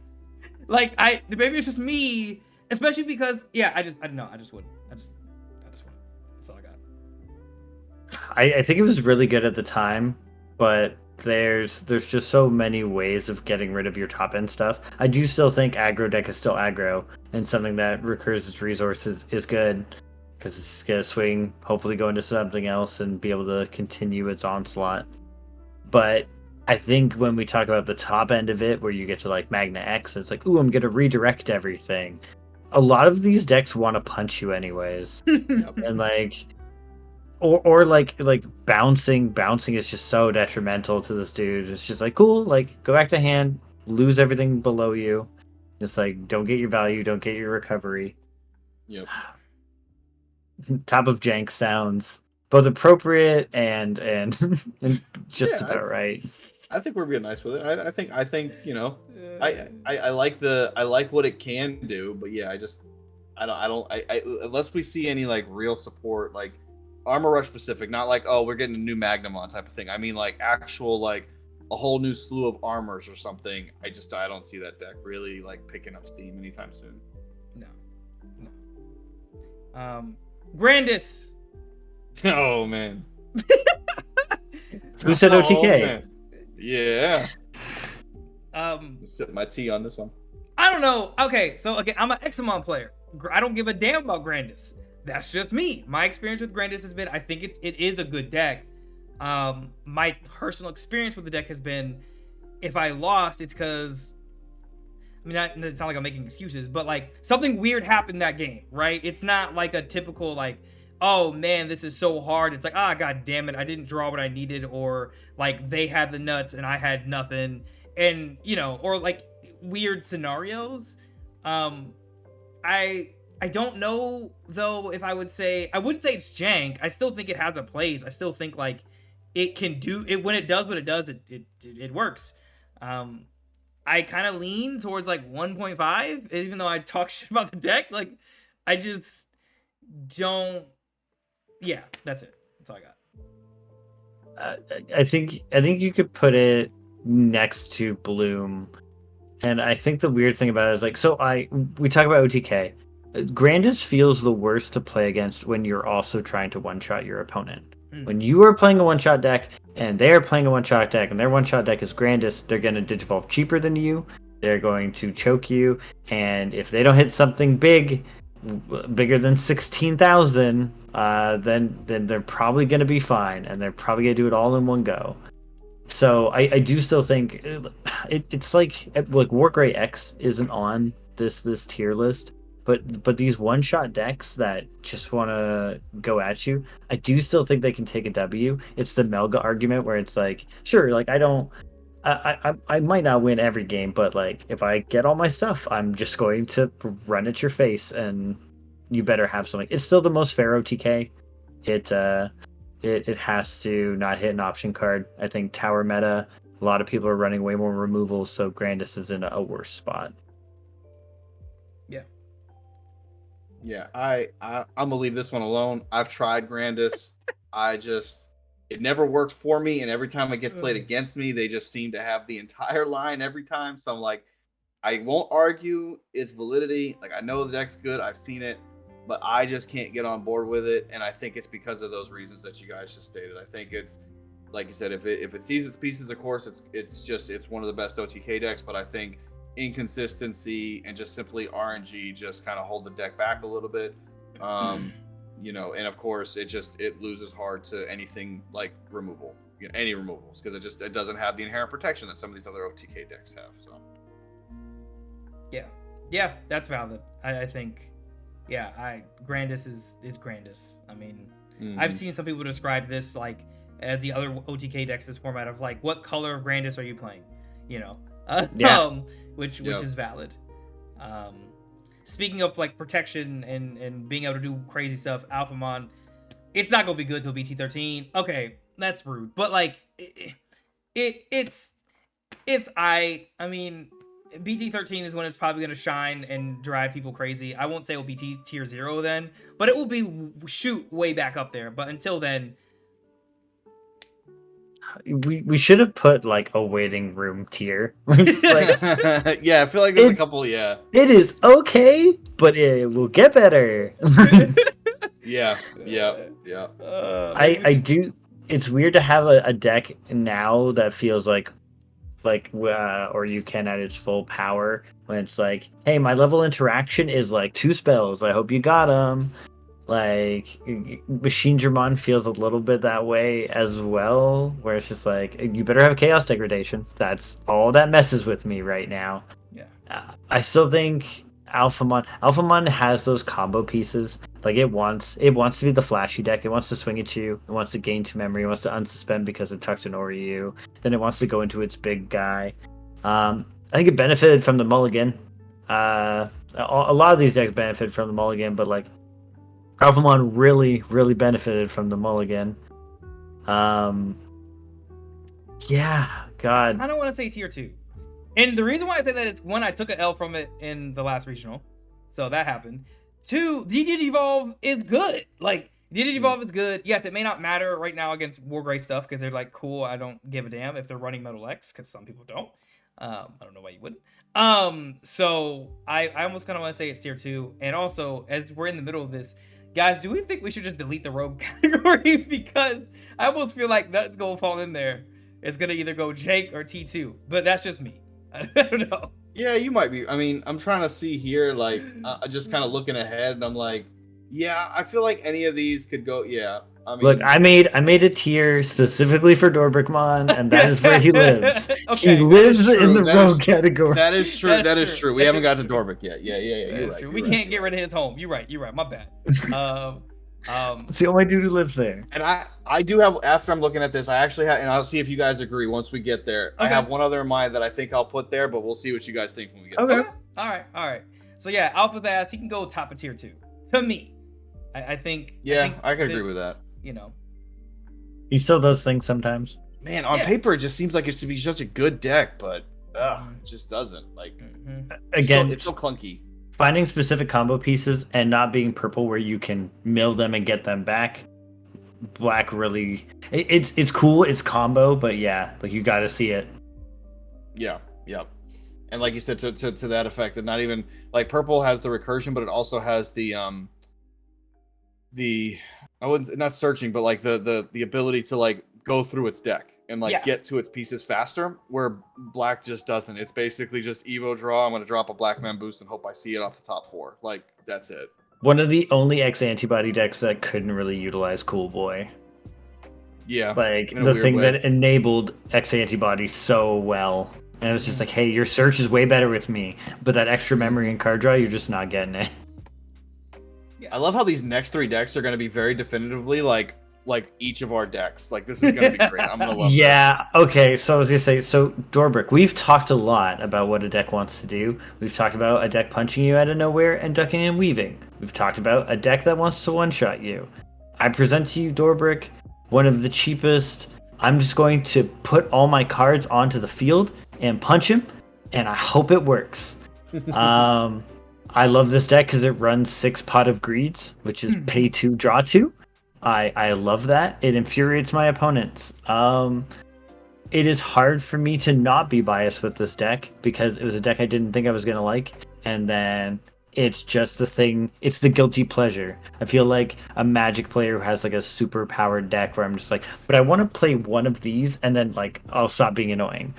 Like, maybe it's just me, especially because I don't know. I just wouldn't. I just wouldn't. That's all I got. I think it was really good at the time, but there's just so many ways of getting rid of your top end stuff. I do still think aggro deck is still aggro, and something that recurs its resources is good, because it's gonna swing, hopefully go into something else and be able to continue its onslaught. But I think when we talk about the top end of it, where you get to like Magna X, it's like, ooh, I'm gonna redirect everything. A lot of these decks want to punch you anyways. And like, or like bouncing is just so detrimental to this dude. It's just like, cool, like, go back to hand, lose everything below you. Just like, don't get your value, don't get your recovery. Yep. Top of jank sounds both appropriate and just about right. I think we're being nice with it. I think I like what it can do, but yeah, I don't unless we see any like real support, like Armor Rush specific, not like, oh, we're getting a new Magnamon type of thing. I mean like actual like a whole new slew of armors or something, I don't see that deck really like picking up steam anytime soon. No. Grandis. Oh man. Who said OTK? Man. Yeah. Sip my tea on this one. I don't know. Okay, so I'm an Examon player. I don't give a damn about Grandis. That's just me. My experience with Grandis has been, I think it is a good deck. My personal experience with the deck has been, if I lost, it's because, I mean, it's not like I'm making excuses, but like something weird happened that game, right? It's not like a typical like, oh man, this is so hard. It's like, god damn it, I didn't draw what I needed, or like they had the nuts and I had nothing, and or like weird scenarios. I don't know though if I wouldn't say it's jank. I still think it has a place. I still think like it can do it when it does what it does. It works. I kind of lean towards like 1.5, even though I talk shit about the deck. Like I just don't. Yeah, that's it. That's all I got. I think you could put it next to Bloom, and I think the weird thing about it is like, we talk about OTK. Grandis feels the worst to play against when you're also trying to one-shot your opponent. When you are playing a one-shot deck and they are playing a one-shot deck and their one-shot deck is Grandis, they're going to Digivolve cheaper than you. They're going to choke you, and if they don't hit something bigger than 16,000, then they're probably going to be fine, and they're probably going to do it all in one go. So I do still think it's like Wargrey X isn't on this tier list. But these one-shot decks that just want to go at you, I do still think they can take a W. It's the Melga argument where it's like, sure, like I might not win every game, but like if I get all my stuff, I'm just going to run at your face, and you better have something. It's still the most fair OTK. It has to not hit an option card. I think tower meta, a lot of people are running way more removals, so Grandis is in a worse spot. Yeah, I'm gonna leave this one alone. I've tried Grandis. It never worked for me, and every time it gets played against me, they just seem to have the entire line every time. So I'm like, I won't argue its validity. Like, I know the deck's good, I've seen it, but I just can't get on board with it, and I think it's because of those reasons that you guys just stated. I think it's, like you said, if it sees its pieces, of course, it's one of the best OTK decks, but I think inconsistency and just simply RNG just kind of hold the deck back a little bit, and of course it loses hard to anything like removal, any removals, because it doesn't have the inherent protection that some of these other OTK decks have. So yeah, that's valid. I think Grandis is Grandis. I mean, I've seen some people describe this like as the other OTK decks, this format of like, what color of Grandis are you playing, which is valid. Speaking of like protection and being able to do crazy stuff, Alphamon, it's not gonna be good till BT13. Okay, that's rude, but like it's I mean, BT13 is when it's probably gonna shine and drive people crazy. I won't say it'll be tier 0 then, but it will be way back up there. But until then, we should have put like a waiting room tier. Like, yeah, I feel like there's a couple. Yeah, it is okay, but it will get better. yeah. I do. It's weird to have a deck now that feels like or you can at its full power, when it's like, hey, my level interaction is like 2 spells. I hope you got them. Like, Machine Dramon feels a little bit that way as well, where it's just like, you better have Chaos Degradation. That's all that messes with me right now. Yeah. I still think Alphamon has those combo pieces. Like, it wants to be the flashy deck. It wants to swing at you. It wants to gain 2 memory. It wants to unsuspend because it tucked an Oryu. Then it wants to go into its big guy. I think it benefited from the mulligan. A lot of these decks benefit from the mulligan, but like, Alphamon really, really benefited from the mulligan. Yeah, God. I don't want to say tier 2. And the reason why I say that is, one, I took an L from it in the last regional, so that happened. 2, Digivolve is good. Like, Digivolve is good. Yes, it may not matter right now against Wargrey stuff because they're like, cool, I don't give a damn if they're running Metal X, because some people don't. I don't know why you wouldn't. So I almost kind of want to say it's tier 2. And also, as we're in the middle of this, guys, do we think we should just delete the rogue category? Because I almost feel like that's going to fall in there. It's going to either go Jake or T2. But that's just me. I don't know. Yeah, you might be. I mean, I'm trying to see here, like, just kind of looking ahead, and I'm like, yeah, I feel like any of these could go. Yeah, I mean, look, I made a tier specifically for Dorbrickmon, and that is where he lives. Okay, he lives in the rogue category. That is true. That is true. We haven't got to Dorbrick yet. Yeah. You're right, we can't get rid of his home. You're right. My bad. It's the only dude who lives there. And I do have, after I'm looking at this, I actually have, and I'll see if you guys agree once we get there. Okay. I have one other in mind that I think I'll put there, but we'll see what you guys think when we get there. Okay. All right. So yeah, Alpha's ass, he can go top of tier 2. To me. I think. Yeah, I can agree with that. You know. He still does things sometimes. Man, on paper, it just seems like it should be such a good deck, but it just doesn't. Like, again, it's so clunky. Finding specific combo pieces and not being purple where you can mill them and get them back. Black really, it's cool. It's combo, but yeah, like you got to see it. Yeah. And like you said, to that effect, and not even like purple has the recursion, but it also has the I wouldn't, not searching, but like the ability to like go through its deck and like get to its pieces faster, where black just doesn't. It's basically just Evo draw. I'm going to drop a black man boost and hope I see it off the top 4. Like, that's it. One of the only X antibody decks that couldn't really utilize Cool Boy. Yeah. Like, the thing that enabled X antibody so well. And it was just like, hey, your search is way better with me, but that extra memory and card draw, you're just not getting it. I love how these next 3 decks are going to be very definitively like each of our decks. Like, this is going to be great. I'm going to love this. Okay. So I was going to say, so Dorbrick, we've talked a lot about what a deck wants to do. We've talked about a deck punching you out of nowhere and ducking and weaving. We've talked about a deck that wants to one-shot you. I present to you, Dorbrick, one of the cheapest. I'm just going to put all my cards onto the field and punch him, and I hope it works. I love this deck because it runs 6 Pot of Greeds, which is pay 2, draw 2. I love that. It infuriates my opponents. It is hard for me to not be biased with this deck because it was a deck I didn't think I was going to like. And then it's just the thing. It's the guilty pleasure. I feel like a Magic player who has like a super powered deck where I'm just like, but I want to play one of these and then like I'll stop being annoying.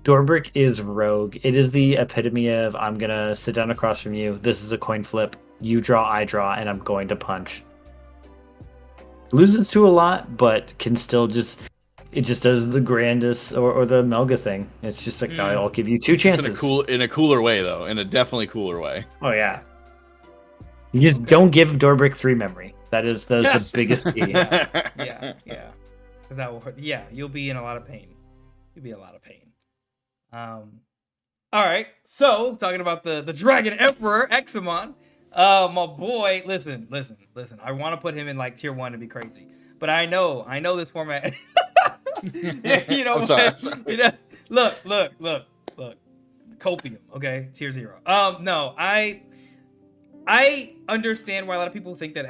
Dorbrick is rogue. It is the epitome of I'm going to sit down across from you. This is a coin flip. You draw, I draw, and I'm going to punch. Loses to a lot, but can still just... It just does the grandest or the Melga thing. It's just like, I'll give you 2 chances. In a cooler way, though. In a definitely cooler way. Oh, yeah. You just don't give Dorbrick 3 memory. That is the biggest key. Yeah. Because that will hurt. Yeah, you'll be in a lot of pain. All right. So, talking about the Dragon Emperor, Examon. My boy, listen. I want to put him in like tier 1 to be crazy, but I know this format. You know, I'm sorry. You know, look. Copium, okay, tier 0. No, I understand why a lot of people think that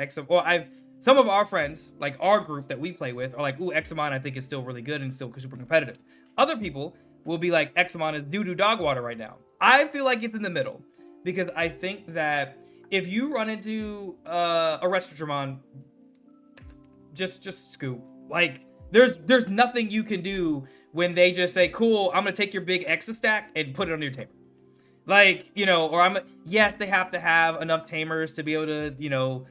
some of our friends, like our group that we play with, are like, ooh, Examon I think is still really good and still super competitive. Other people will be like, Examon is doo-doo dog water right now. I feel like it's in the middle because I think that if you run into a Retrodramon, just scoop. Like, there's nothing you can do when they just say, cool, I'm gonna take your big Exa stack and put it on your table. Like, you know, or yes, they have to have enough tamers to be able to, you know,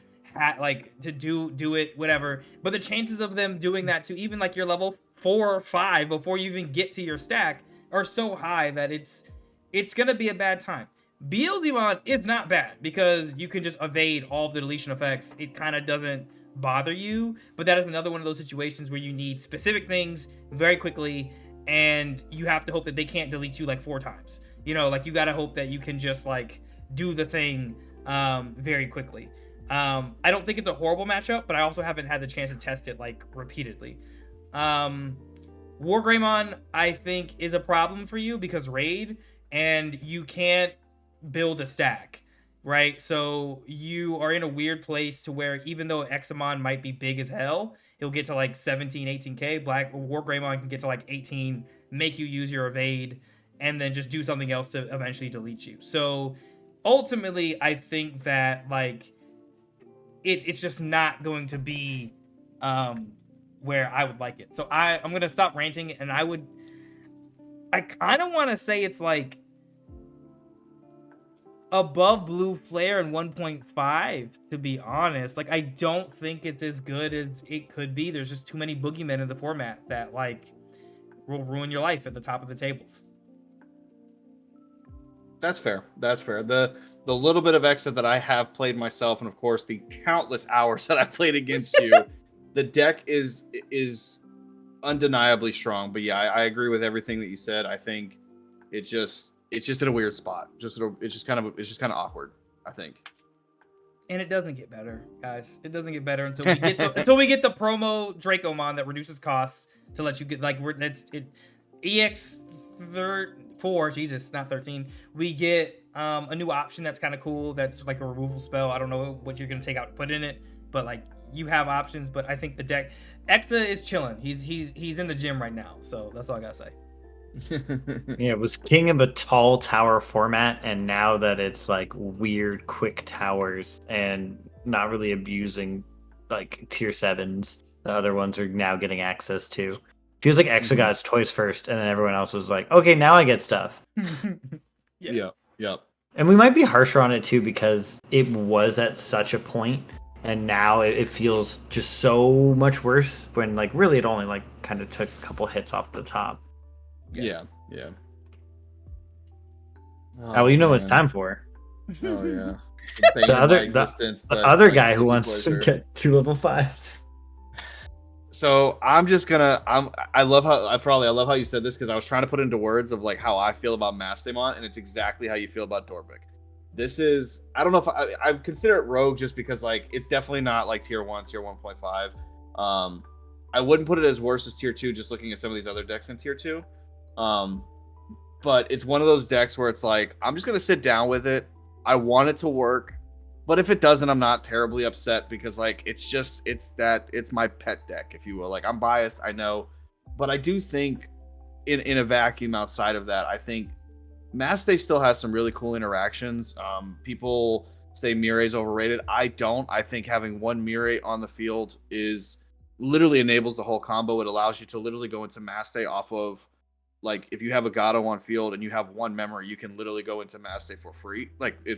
to do it, whatever. But the chances of them doing that to even like your level 4 or 5 before you even get to your stack are so high that it's gonna be a bad time. Beelzebub is not bad because you can just evade all of the deletion effects. It kind of doesn't bother you, but that is another one of those situations where you need specific things very quickly, and you have to hope that they can't delete you like 4 times. You know, like you gotta hope that you can just like do the thing very quickly. I don't think it's a horrible matchup, but I also haven't had the chance to test it like repeatedly. Wargreymon, I think, is a problem for you because raid, and you can't build a stack. right? So you are in a weird place to where even though Examon might be big as hell, he'll get to like 17, 18k. Black War Greymon can get to like 18, make you use your evade, and then just do something else to eventually delete you. So ultimately, I think that like it's just not going to be where I would like it. So I'm gonna stop ranting, and I kind of want to say it's like above Blue Flare and 1.5, to be honest. Like, I don't think it's as good as it could be. There's just too many boogeymen in the format that like will ruin your life at the top of the tables. That's fair. That's fair. The little bit of Exa that I have played myself, and of course the countless hours that I played against you, the deck is undeniably strong. But yeah, I agree with everything that you said. I think it's just in a weird spot. It's just kind of awkward, I think. And it doesn't get better, guys. It doesn't get better until we get the promo Dracomon that reduces costs to let you get like EX 4, Jesus, not 13. We get a new option that's kind of cool. That's like a removal spell. I don't know what you're gonna take out to put in it, but like you have options. But I think the deck Exa is chilling. He's in the gym right now. So that's all I gotta say. Yeah, it was king of a tall tower format, and now that it's like weird quick towers and not really abusing like tier 7s, the other ones are now getting access to. Feels like Exa got its toys first, and then everyone else was like, okay, now I get stuff. Yeah. And we might be harsher on it too because it was at such a point, and now it feels just so much worse when like really it only like kind of took a couple hits off the top. Yeah. Oh, well, you know what it's time for. Oh yeah. The other guy who wants to get 2 level 5s. So I love how you said this, because I was trying to put into words of like how I feel about Mastemon, and it's exactly how you feel about Dorpic. This is, I don't know if I consider it rogue just because like it's definitely not like tier 1, tier 1.5. I wouldn't put it as worse as tier 2 just looking at some of these other decks in tier 2. But it's one of those decks where it's like, I'm just going to sit down with it. I want it to work. But if it doesn't, I'm not terribly upset because like, it's my pet deck, if you will. Like I'm biased, I know, but I do think in a vacuum outside of that, I think Maste still has some really cool interactions. People say Mireille's overrated. I don't. I think having one Mireille on the field is literally enables the whole combo. It allows you to literally go into Maste off of, like, if you have a Gato on field and you have one memory, you can literally go into Maste for free,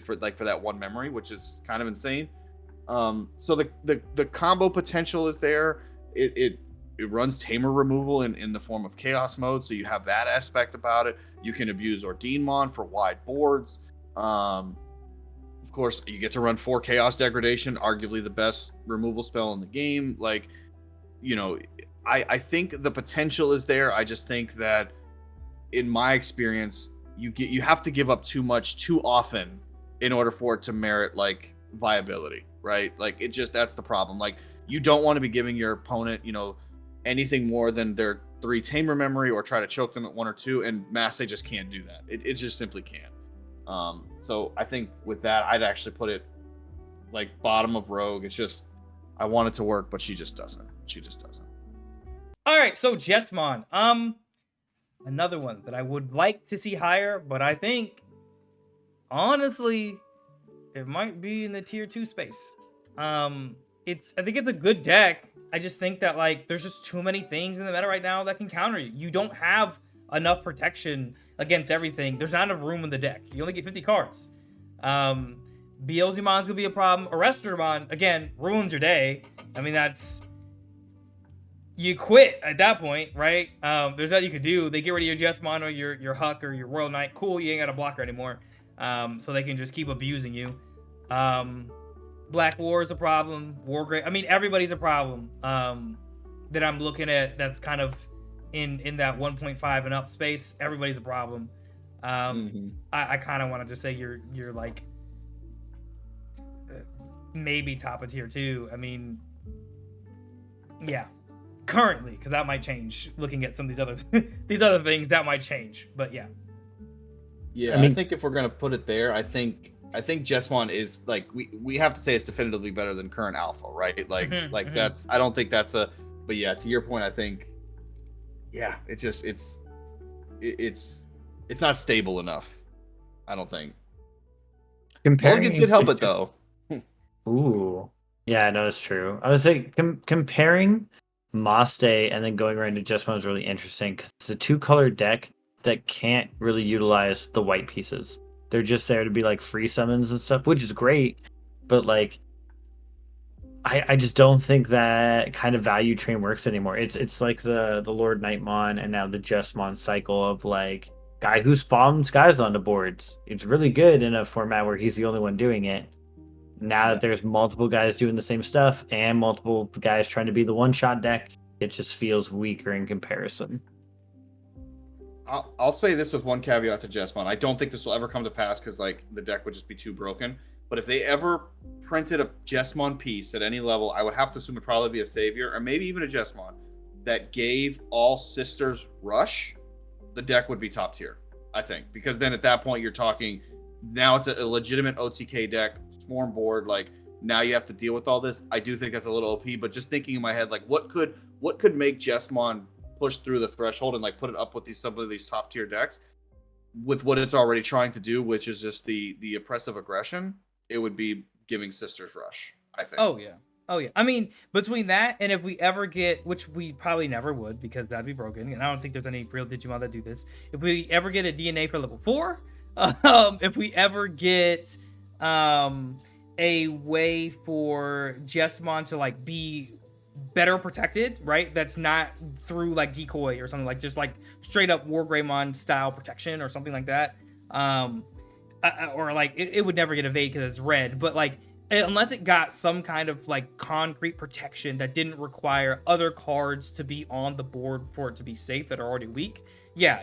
for that one memory, which is kind of insane. So the combo potential is there. It runs Tamer removal in the form of Chaos mode, so you have that aspect about it. You can abuse Ordeanmon for wide boards. Of course, you get to run 4 Chaos Degradation, arguably the best removal spell in the game. Like, you know, I think the potential is there. I just think that, in my experience, you have to give up too much too often in order for it to merit like viability, right? Like that's the problem. Like you don't want to be giving your opponent, anything more than their 3 Tamer memory or try to choke them at 1 or 2, and Maste just can't do that. It just simply can't. So I think with that, I'd actually put it like bottom of Rogue. It's just, I want it to work, but she just doesn't. All right, so Jesmon, another one that I would like to see higher, but I think, honestly, it might be in the tier 2 space. I think it's a good deck. I just think that, like, there's just too many things in the meta right now that can counter you. You don't have enough protection against everything. There's not enough room in the deck. You only get 50 cards. Beelzemon's gonna be a problem. Arrestormon, again, ruins your day. I mean, you quit at that point, right? There's nothing you can do. They get rid of your Jesmon or your Huck or your Royal Knight. Cool, you ain't got a blocker anymore. So they can just keep abusing you. Black War is a problem. I mean, everybody's a problem that I'm looking at that's kind of in that 1.5 and up space. Everybody's a problem. I kind of want to just say you're like maybe top of tier 2. I mean, yeah. Currently, because that might change. Looking at some of these other things, that might change. But yeah. Yeah, I think if we're gonna put it there, I think I think Jesmon is like we have to say it's definitively better than current alpha, right? Like that's I don't think that's a but yeah, to your point, I think yeah, it's not stable enough. I don't think. Mulligans did help it though. Ooh. Yeah, no, it's true. I was saying comparing Moss Day and then going right into Jesmon is really interesting because it's a 2-color deck that can't really utilize the white pieces. They're just there to be like free summons and stuff, which is great, but like I just don't think that kind of value train works anymore. It's like the Lord Nightmon and now the Jesmon cycle of like guy who spawns guys onto boards. It's really good in a format where he's the only one doing it. Now that there's multiple guys doing the same stuff and multiple guys trying to be the one-shot deck, it just feels weaker in comparison. I'll say this with one caveat to Jesmon. I don't think this will ever come to pass because like the deck would just be too broken. But if they ever printed a Jesmon piece at any level, I would have to assume it'd probably be a Savior or maybe even a Jesmon that gave all Sisters Rush. The deck would be top tier, I think, because then at that point you're talking now it's a legitimate OTK deck, Swarm board. Like now you have to deal with all this. I do think that's a little OP, but just thinking in my head, like what could make Jesmon push through the threshold and like put it up with some of these top tier decks with what it's already trying to do, which is just the oppressive aggression. It would be giving Sisters Rush, I think. Oh yeah. I mean, between that and if we ever get, which we probably never would because that'd be broken, and I don't think there's any real Digimon that do this. If we ever get a DNA for level 4, if we ever get a way for Jesmon to like be better protected, right? That's not through like decoy or something, like just like straight up Wargreymon style protection or something like that. Or like it would never get evade because it's red, but like unless it got some kind of like concrete protection that didn't require other cards to be on the board for it to be safe that are already weak. Yeah,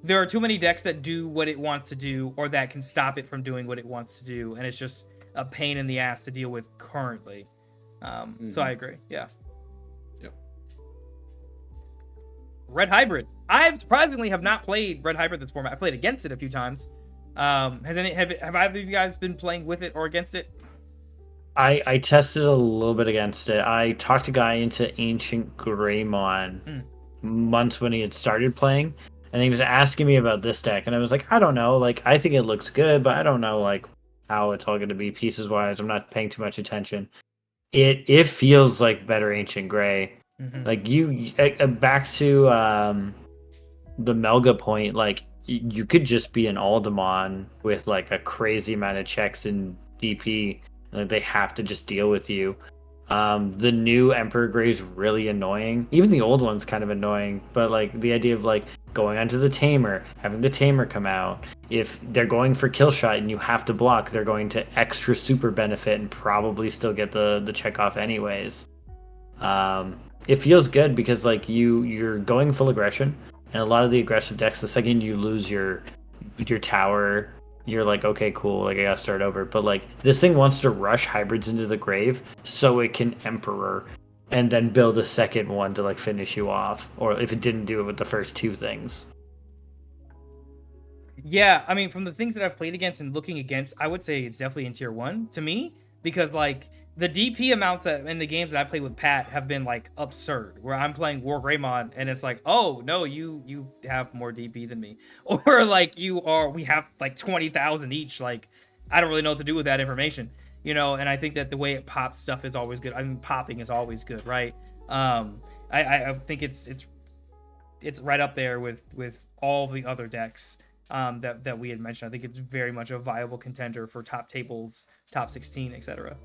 there are too many decks that do what it wants to do or that can stop it from doing what it wants to do, and it's just a pain in the ass to deal with currently. So I agree. Yeah. Yep. Red Hybrid. I surprisingly have not played Red Hybrid this format. I played against it a few times. Have either of you guys been playing with it or against it? I tested a little bit against it. I talked a guy into Ancient Greymon months when he had started playing, and he was asking me about this deck, and I was like, I don't know. Like, I think it looks good, but I don't know like how it's all going to be pieces wise. I'm not paying too much attention. It feels like better Ancient Grey. Like you back to the Melga point, like you could just be an Aldemon with like a crazy amount of checks in DP. Like they have to just deal with you. The new Emperor Grey is really annoying. Even the old one's kind of annoying. But like the idea of like going onto the Tamer, having the Tamer come out. If they're going for kill shot and you have to block, they're going to extra super benefit and probably still get the check off anyways. It feels good because like you're going full aggression, and a lot of the aggressive decks, the second you lose your tower, you're like, okay, cool, like I gotta start over. But like this thing wants to rush hybrids into the grave so it can Emperor and then build a second one to like finish you off, or if it didn't do it with the first two things. Yeah, I mean, from the things that I've played against and looking against, I would say it's definitely in tier 1 to me, because like the DP amounts that in the games that I played with Pat have been like absurd, where I'm playing Wargreymon and it's like, oh no, you have more DP than me, or like we have like 20,000 each. Like I don't really know what to do with that information, you know. And I think that the way it pops stuff is always good. I mean, popping is always good, right? I think it's right up there with all the other decks that we had mentioned. I think it's very much a viable contender for top tables, top 16, etc.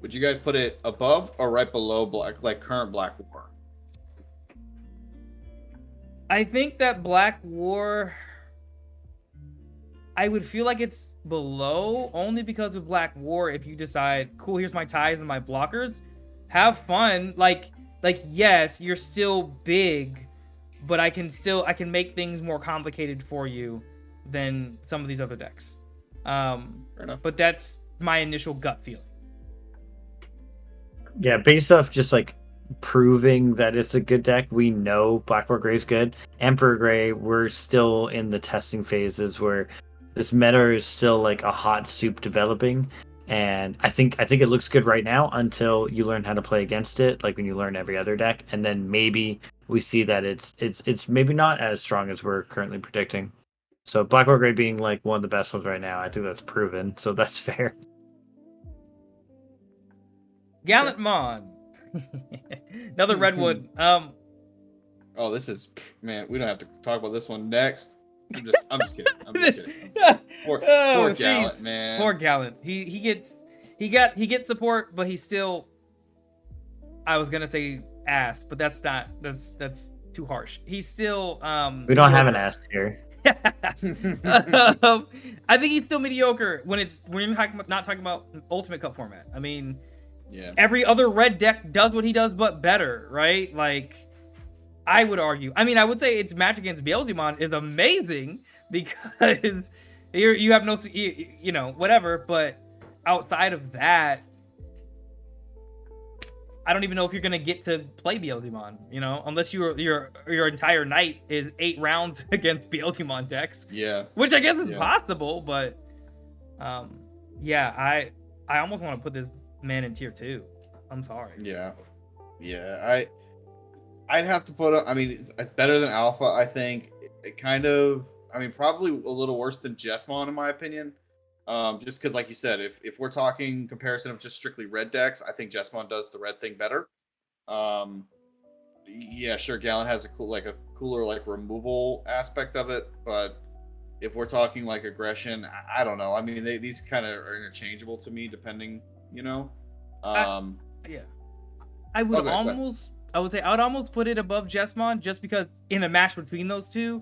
Would you guys put it above or right below Black, like current Black War? I think that Black War, I would feel like it's below, only because of Black War, if you decide, cool, here's my ties and my blockers, have fun. Like yes, you're still big, but I can make things more complicated for you than some of these other decks. Fair enough. But that's my initial gut feeling. Yeah, based off just like proving that it's a good deck, we know Blackboard Grey is good. Emperor Grey, we're still in the testing phases where this meta is still like a hot soup developing, and I think it looks good right now until you learn how to play against it, like when you learn every other deck, and then maybe we see that it's maybe not as strong as we're currently predicting. So Black or Gray being like one of the best ones right now, I think that's proven. So that's fair. Gallantmon. Another red one. Oh, this is man. We don't have to talk about this one next. I'm just kidding. I'm just kidding. Poor Gallant, man. Poor Gallant. He gets support, but he's still. I was gonna say ass, but that's too harsh. He's still. We don't have an ass here. I think he's still mediocre when you're not talking about Ultimate Cup format. I mean, yeah. Every other red deck does what he does, but better, right? Like, I would argue. I mean, I would say its match against Beelzemon is amazing because you have no, whatever. But outside of that, I don't even know if you're gonna get to play Beelzemon, unless your entire night is 8 rounds against Beelzemon decks. Yeah. Which I guess is possible, but I almost want to put this man in tier 2. I'm sorry. Yeah. I'd have to put. I mean, it's better than Alpha. I think it kind of. I mean, probably a little worse than Jessamon in my opinion. Just because, like you said, if we're talking comparison of just strictly red decks, I think Jessamon does the red thing better. Yeah, sure, Gallant has a cooler removal aspect of it, but if we're talking like aggression, I don't know. I mean, these kind of are interchangeable to me, depending, I would almost put it above Jessamon just because in a match between those two,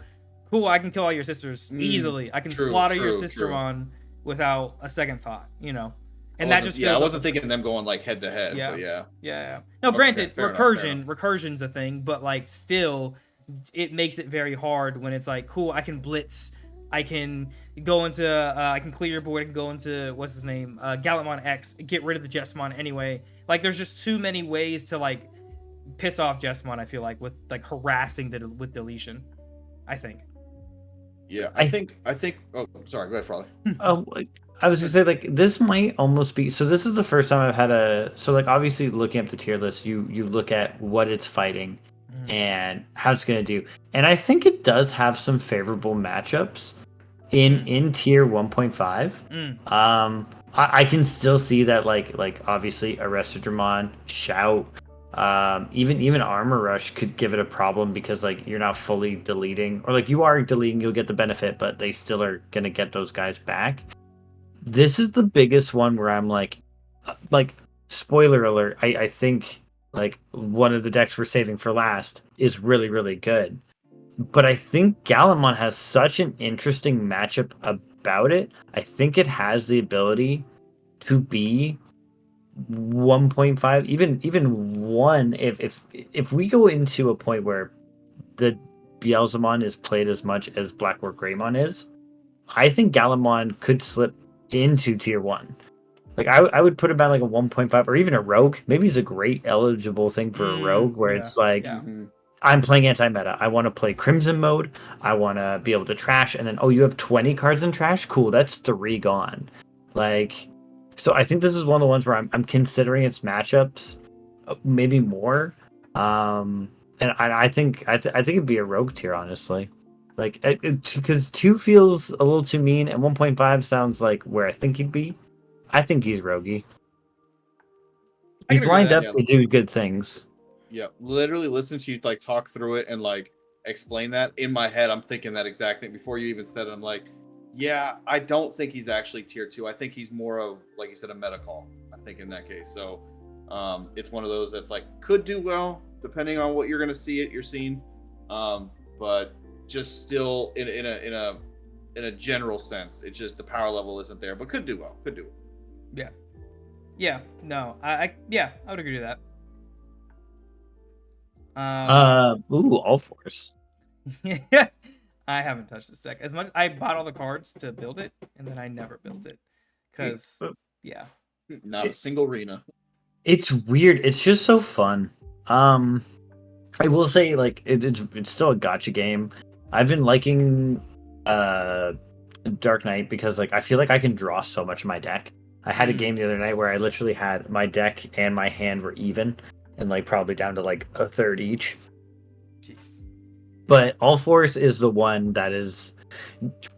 cool, I can kill all your sisters easily. I can slaughter your sistermon without a second thought, And that just I wasn't thinking them going like head to head. Yeah. No, granted, recursion's a thing, but like still, it makes it very hard when it's like, cool, I can blitz, I can go into, I can clear your board, I can go into what's his name, Gallantmon X, get rid of the Jessamon anyway. Like, there's just too many ways to like piss off Jessamon. I feel like with like harassing with deletion. I think. Yeah, I think. Oh, sorry. Go ahead, Frolly. I was gonna say, like, this might almost be. So this is the first time I've had a. So like, obviously, looking up the tier list, you look at what it's fighting, and how it's gonna do, and I think it does have some favorable matchups in tier 1.5. I can still see that like obviously Arrestadramon, Shout, even Armor Rush could give it a problem because like you're not fully deleting, or like you are deleting, you'll get the benefit, but they still are gonna get those guys back. This is the biggest one where I'm like spoiler alert, I think like one of the decks we're saving for last is really, really good. But I think Gallantmon has such an interesting matchup about it. I think it has the ability to be 1.5, even 1 if we go into a point where the Beelzemon is played as much as Black or Greymon is, I think Gallantmon could slip into tier 1. Like I would put him at like a 1.5 or even a rogue. Maybe he's a great eligible thing for a rogue where it's like I'm playing anti-meta. I want to play Crimson mode. I want to be able to trash, and then you have 20 cards in trash. Cool, that's 3 gone. Like, so I think this is one of the ones where I'm considering its matchups, maybe more. And I think it'd be a rogue tier, honestly. Like, because 2 feels a little too mean, and 1.5 sounds like where I think he'd be. I think he's roguey. He's lined up to do good things. Yeah, literally listen to you like talk through it and like explain that. In my head, I'm thinking that exact thing before you even said it. I'm like, yeah, I don't think he's actually tier 2. I think he's more of, like you said, a meta call. I think in that case. So it's one of those that's like could do well depending on what you're gonna you're seeing. But just still in a general sense, it's just the power level isn't there, but could do well. Yeah. No, I would agree to that. All Force. Yeah, I haven't touched this deck as much. I bought all the cards to build it, and then I never built it because not a single arena. It's weird. It's just so fun. I will say, like, it's still a gacha game. I've been liking Dark Knight because like I feel like I can draw so much in my deck. I had a game the other night where I literally had my deck and my hand were even, and like probably down to like a third each. Jesus. But All Force is the one that is.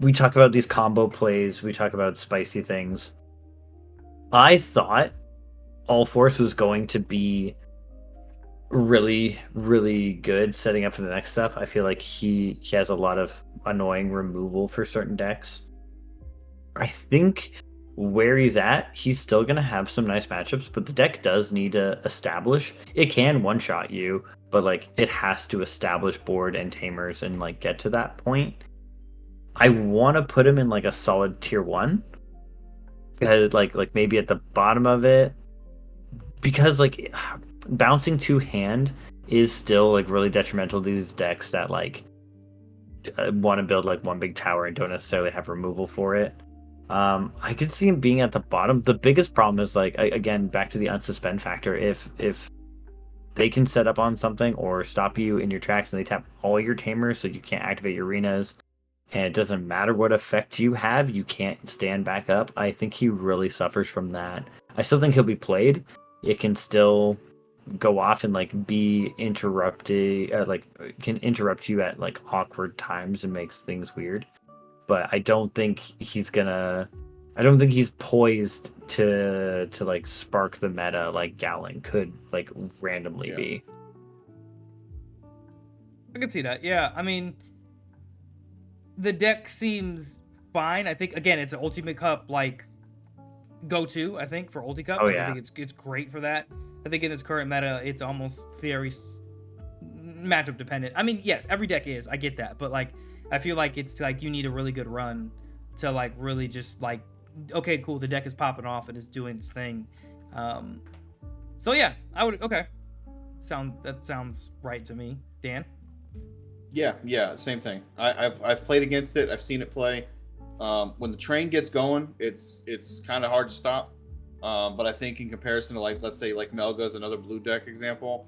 We talk about these combo plays. We talk about spicy things. I thought All Force was going to be really, really good setting up for the next stuff. I feel like he has a lot of annoying removal for certain decks. I think where he's at, he's still going to have some nice matchups, but the deck does need to establish. It can one-shot you, but like it has to establish board and tamers and like get to that point. I want to put him in like a solid tier 1 because like maybe at the bottom of it, because like bouncing 2 hand is still like really detrimental to these decks that like want to build like one big tower and don't necessarily have removal for it. I could see him being at the bottom. The biggest problem is like again back to the unsuspend factor. If they can set up on something or stop you in your tracks and they tap all your tamers so you can't activate your arenas, and it doesn't matter what effect you have, you can't stand back up. I think he really suffers from that. I still think he'll be played. It can still go off and like be interrupted, like can interrupt you at like awkward times and makes things weird. But I don't think he's poised to like spark the meta like Gallon could like randomly be. I can see that. Yeah, I mean, the deck seems fine. I think again, it's an Ultimate Cup like go-to. I think for Ulti Cup. Oh, Like, yeah. I think it's great for that. I think in this current meta, it's almost very matchup dependent. I mean, yes, every deck is. I get that, but like, I feel like it's like you need a really good run to like really just like, okay, cool, the deck is popping off and it's doing its thing. So yeah, I would that sounds right to me, Dan. Yeah, same thing. I've played against it. I've seen it play. When the train gets going, it's kind of hard to stop. But I think in comparison to like, let's say like Melga's another blue deck example,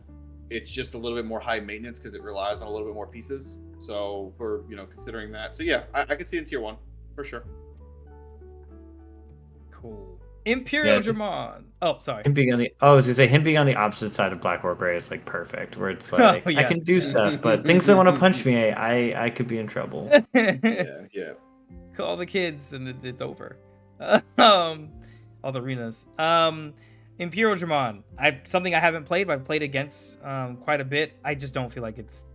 it's just a little bit more high maintenance because it relies on a little bit more pieces. So for considering that, so yeah, I could see it in tier 1 for sure. Cool. Imperial Dramon. Oh, sorry. Him being on the I was gonna say him being on the opposite side of Black or Gray is like perfect, where it's like Oh, yeah. I can do stuff, but things that want to punch me, I could be in trouble. Yeah. Call the kids and it's over. All the arenas. Imperial Dramon. Something I haven't played, but I've played against quite a bit. I just don't feel like it's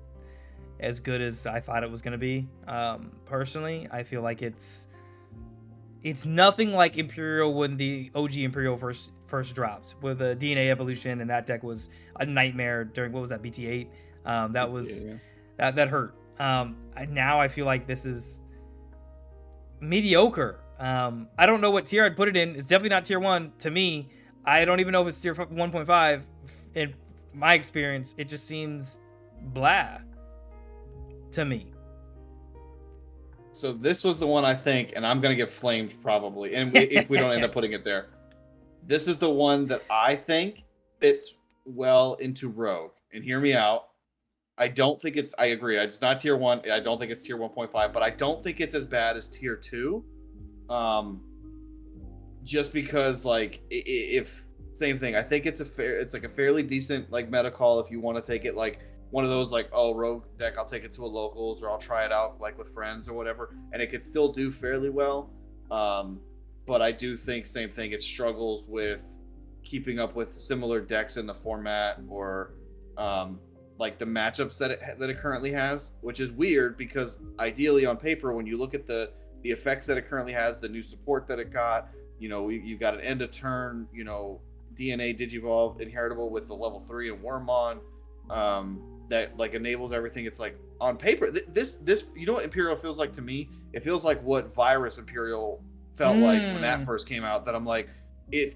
as good as I thought it was gonna be. Personally, I feel like it's nothing like Imperial when the OG Imperial first dropped with the DNA evolution, and that deck was a nightmare during what was that BT8. That was that hurt. Now I feel like this is mediocre. I don't know what tier I'd put it in. It's definitely not tier 1 to me. I don't even know if it's tier 1.5. In my experience, it just seems blah to me. So this was the one I think, and I'm gonna get flamed probably, and if we don't end up putting it there, this is the one that I think fits well into Rogue. And hear me out. I don't think it's. I agree. It's not tier 1. I don't think it's tier 1.5, but I don't think it's as bad as tier 2. Just because like if same thing. I think it's like a fairly decent like meta call if you want to take it like one of those like, oh, Rogue deck, I'll take it to a locals or I'll try it out like with friends or whatever, and it could still do fairly well. But I do think same thing. It struggles with keeping up with similar decks in the format or like the matchups that it currently has, which is weird because ideally on paper, when you look at the effects that it currently has, the new support that it got, you've got an end of turn, DNA Digivolve inheritable with the level 3 and Wormmon, that like enables everything. It's like on paper, this what Imperial feels like to me? It feels like what Virus Imperial felt like when that first came out. That I'm like, it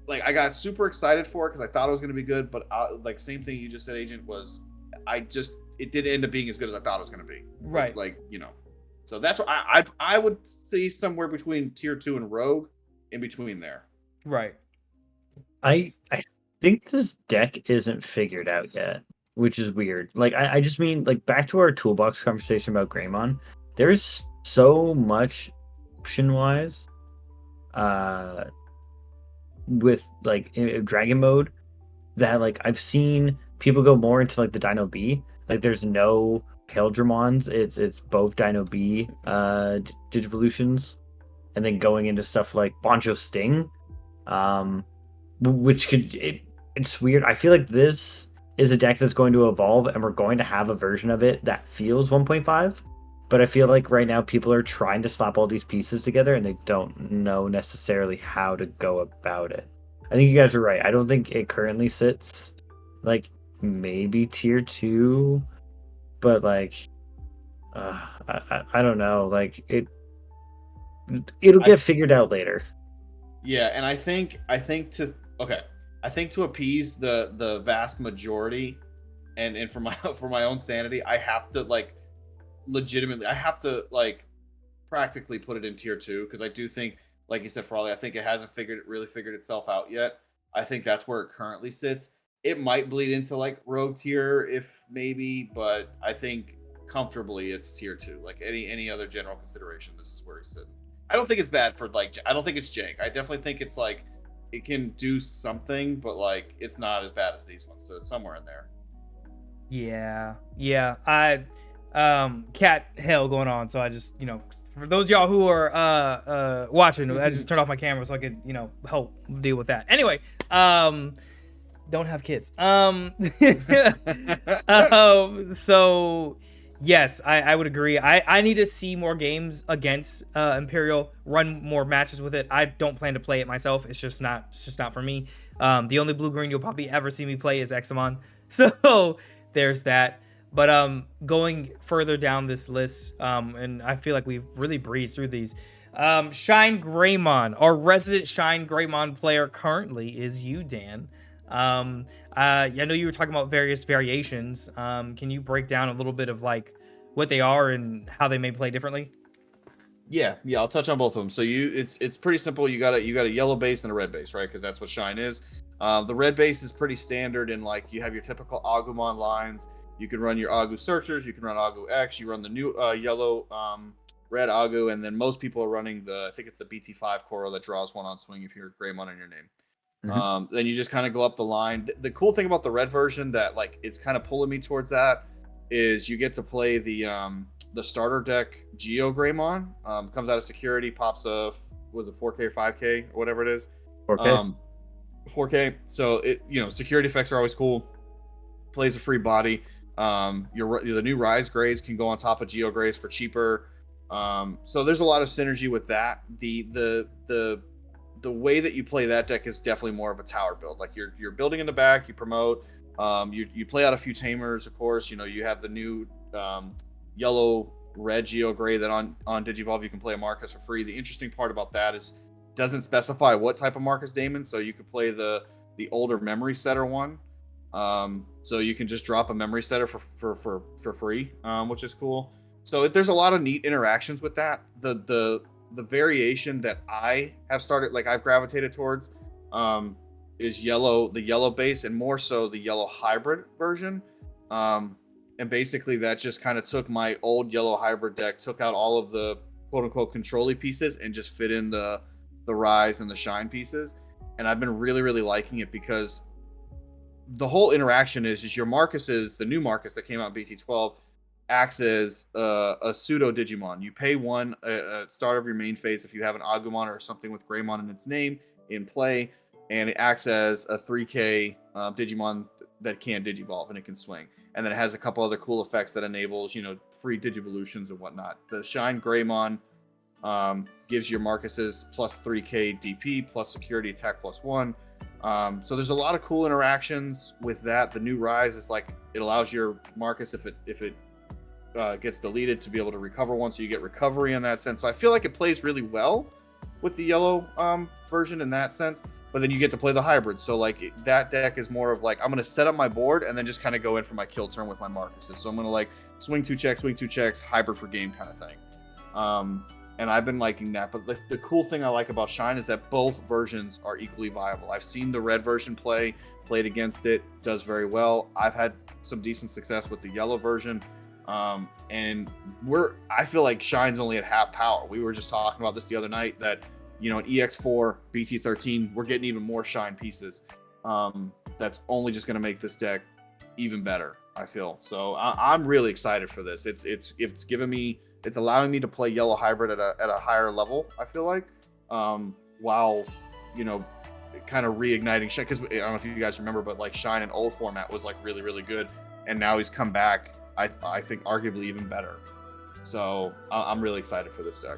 like I got super excited for it because I thought it was going to be good, but like same thing you just said, Agent, was it didn't end up being as good as I thought it was going to be. Right. Like so that's what I would see somewhere between tier 2 and Rogue, in between there. Right. I think this deck isn't figured out yet, which is weird. Like I just mean like back to our toolbox conversation about Greymon. There's so much option wise, with like dragon mode, that like I've seen people go more into like the Dino B. Like there's no Paildramons. It's both Dino B Digivolutions, and then going into stuff like Boncho Sting, which it's weird. I feel like this is a deck that's going to evolve, and we're going to have a version of it that feels 1.5. But I feel like right now people are trying to slap all these pieces together, and they don't know necessarily how to go about it. I think you guys are right. I don't think it currently sits like maybe tier 2, but like I don't know. Like it'll get figured out later. Yeah, and I think to appease the vast majority, and for my own sanity, I have to like legitimately, I have to like practically put it in tier 2, because I do think, like you said, Frolly, I think it hasn't really figured itself out yet. I think that's where it currently sits. It might bleed into like rogue tier if maybe, but I think comfortably it's tier 2. Like any other general consideration, this is where he's sitting. I don't think it's bad for like, I don't think it's jank. I definitely think it's like, it can do something, but like it's not as bad as these ones. So it's somewhere in there. Yeah. Cat hell going on. So I just, for those of y'all who are watching, I just turned off my camera so I could, help deal with that. Anyway, don't have kids. So yes, I would agree. I need to see more games against Imperial, run more matches with it. I don't plan to play it myself. It's just not for me. The only blue-green you'll probably ever see me play is Examon. So there's that. But going further down this list, and I feel like we've really breezed through these. Shine Greymon, our resident Shine Greymon player currently is you, Dan. I know you were talking about various variations. Can you break down a little bit of like what they are and how they may play differently? Yeah, I'll touch on both of them. So it's pretty simple. You got a yellow base and a red base, right? Because that's what Shine is. The red base is pretty standard, and like you have your typical Agumon lines. You can run your Agu Searchers, you can run Agu X, you run the new yellow red Agu, and then most people are running I think it's the BT5 Coral that draws one on swing if you're Greymon in your name. Mm-hmm. Then you just kind of go up the line. The cool thing about the red version that like it's kind of pulling me towards that is you get to play the starter deck Geo Greymon. Comes out of security, pops a 4K or 5K or whatever it is. 4K. 4K. So security effects are always cool. Plays a free body. The new Rise Grays can go on top of Geo Grays for cheaper. So there's a lot of synergy with that. The way that you play that deck is definitely more of a tower build. Like you're building in the back, you promote, you play out a few tamers, of course. You have the new yellow red Geo Gray that on Digivolve you can play a Marcus for free. The interesting part about that is it doesn't specify what type of Marcus Daemon, so you could play the older memory setter one. So you can just drop a memory setter for free, which is cool. So there's a lot of neat interactions with that. The variation that I have started, like I've gravitated towards, is the yellow base, and more so the yellow hybrid version. And basically that just kind of took my old yellow hybrid deck, took out all of the quote unquote control-y pieces and just fit in the Rise and the Shine pieces. And I've been really, really liking it because the whole interaction is your Marcuses, the new Marcus that came out in BT12, acts as a pseudo Digimon. You pay one at start of your main phase if you have an Agumon or something with Greymon in its name in play, and it acts as a 3K Digimon that can Digivolve and it can swing. And then it has a couple other cool effects that enables, free Digivolutions and whatnot. The Shine Greymon gives your Marcuses plus 3K DP plus security attack plus 1. So there's a lot of cool interactions with that. The new Rise is like it allows your Marcus, if it gets deleted, to be able to recover one, so you get recovery in that sense. So I feel like it plays really well with the yellow version in that sense. But then you get to play the hybrid. So like that deck is more of like I'm gonna set up my board and then just kind of go in for my kill turn with my Marcuses. So I'm gonna like swing 2 checks, hybrid for game kind of thing. And I've been liking that. But the cool thing I like about Shine is that both versions are equally viable. I've seen the red version played against it, does very well. I've had some decent success with the yellow version. And I feel like Shine's only at half power. We were just talking about this the other night that, you know, an EX4, BT13, we're getting even more Shine pieces. That's only just going to make this deck even better, I feel. So I'm really excited for this. It's giving me, it's allowing me to play Yellow Hybrid at a higher level, I feel like, while, you know, kind of reigniting Shine. Because I don't know if you guys remember, but like Shine in old format was like really, really good. And now he's come back, I think, arguably even better. So I'm really excited for this deck.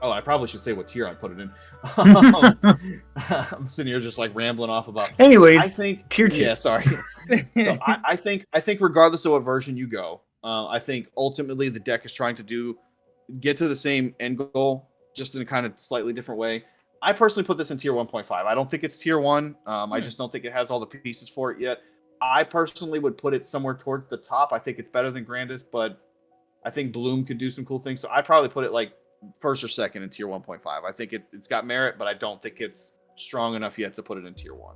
Oh, I probably should say what tier I put it in. I'm sitting here just like rambling off about. Anyways, I think tier 2. Yeah, sorry. So I think regardless of what version you go, I think ultimately the deck is trying to get to the same end goal, just in a kind of slightly different way. I personally put this in tier 1.5. I don't think it's tier 1. I just don't think it has all the pieces for it yet. I personally would put it somewhere towards the top. I think it's better than Grandis, but I think Bloom could do some cool things. So I'd probably put it like first or second in tier 1.5. I think it's got merit, but I don't think it's strong enough yet to put it in tier 1.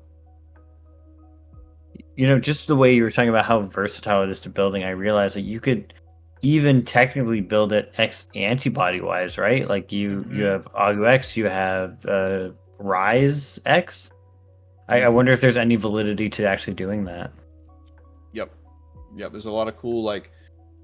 You know, just the way you were talking about how versatile it is to building, I realized that you could even technically build it X antibody wise, right? Like you have Agu X, you have Rise X. I wonder if there's any validity to actually doing that. Yep. There's a lot of cool like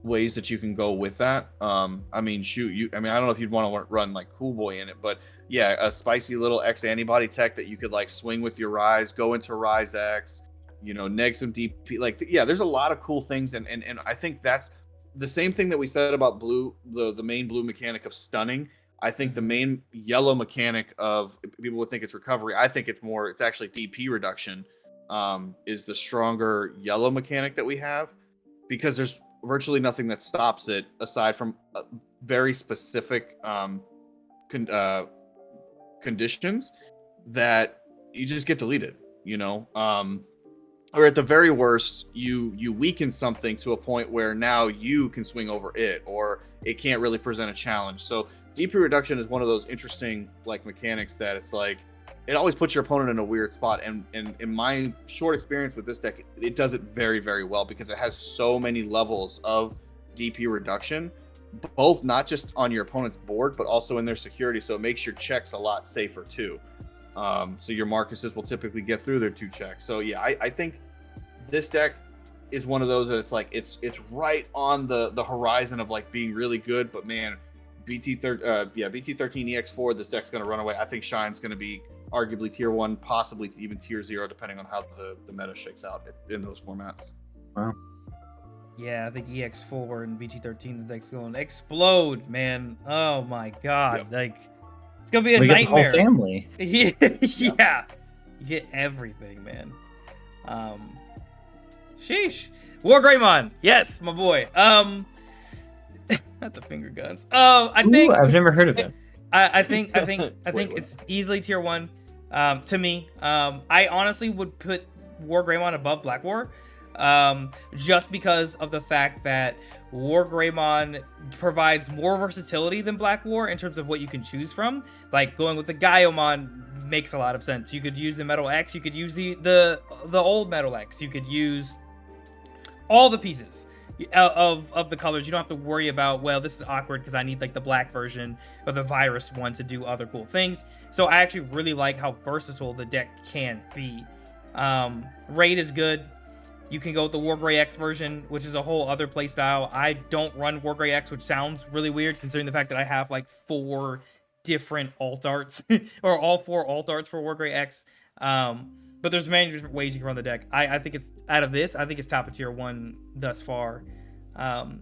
ways that you can go with that. I mean, I don't know if you'd want to run like Cool Boy in it, but yeah, a spicy little X antibody tech that you could like swing with your Rise, go into Rise X, you know, neg some DP. Like, yeah, there's a lot of cool things, and I think that's the same thing that we said about blue, the main blue mechanic of stunning. I think the main yellow mechanic of, people would think it's recovery. I think it's actually DP reduction, is the stronger yellow mechanic that we have, because there's virtually nothing that stops it aside from very specific conditions that you just get deleted, you know, or at the very worst, you weaken something to a point where now you can swing over it, or it can't really present a challenge. So DP reduction is one of those interesting like mechanics that it's like, it always puts your opponent in a weird spot. And in my short experience with this deck, it does it very, very well, because it has so many levels of DP reduction, both not just on your opponent's board, but also in their security. So it makes your checks a lot safer too. So your Marcuses will typically get through their 2 checks. So yeah, I think this deck is one of those that it's like, it's right on the horizon of like being really good, but man, BT13 EX4, this deck's going to run away. I think Shine's going to be arguably tier 1, possibly even tier 0, depending on how the meta shakes out in those formats. Wow. Yeah, I think EX4 and BT13, the deck's going to explode, man. Oh my god. Yep. Like, it's going to be a we nightmare. Get the whole family. Yeah. You get everything, man. Sheesh. War Greymon. Yes, my boy. Not the finger guns. I think I've never heard of it. I think it's easily tier 1 to me. I honestly would put War Greymon above Black War, just because of the fact that War Greymon provides more versatility than Black War in terms of what you can choose from. Like, going with the Gaiomon makes a lot of sense. You could use the Metal X, you could use the old Metal X, you could use all the pieces of the colors. You don't have to worry about, well, this is awkward because I need like the black version or the virus one to do other cool things. So I actually really like how versatile the deck can be. Raid is good. You can go with the Wargrey X version, which is a whole other playstyle. I don't run Wargrey X, which sounds really weird considering the fact that I have like 4 different alt arts or all 4 alt arts for Wargrey X. But there's many different ways you can run the deck. I think it's, out of this, I think it's top of tier 1 thus far. And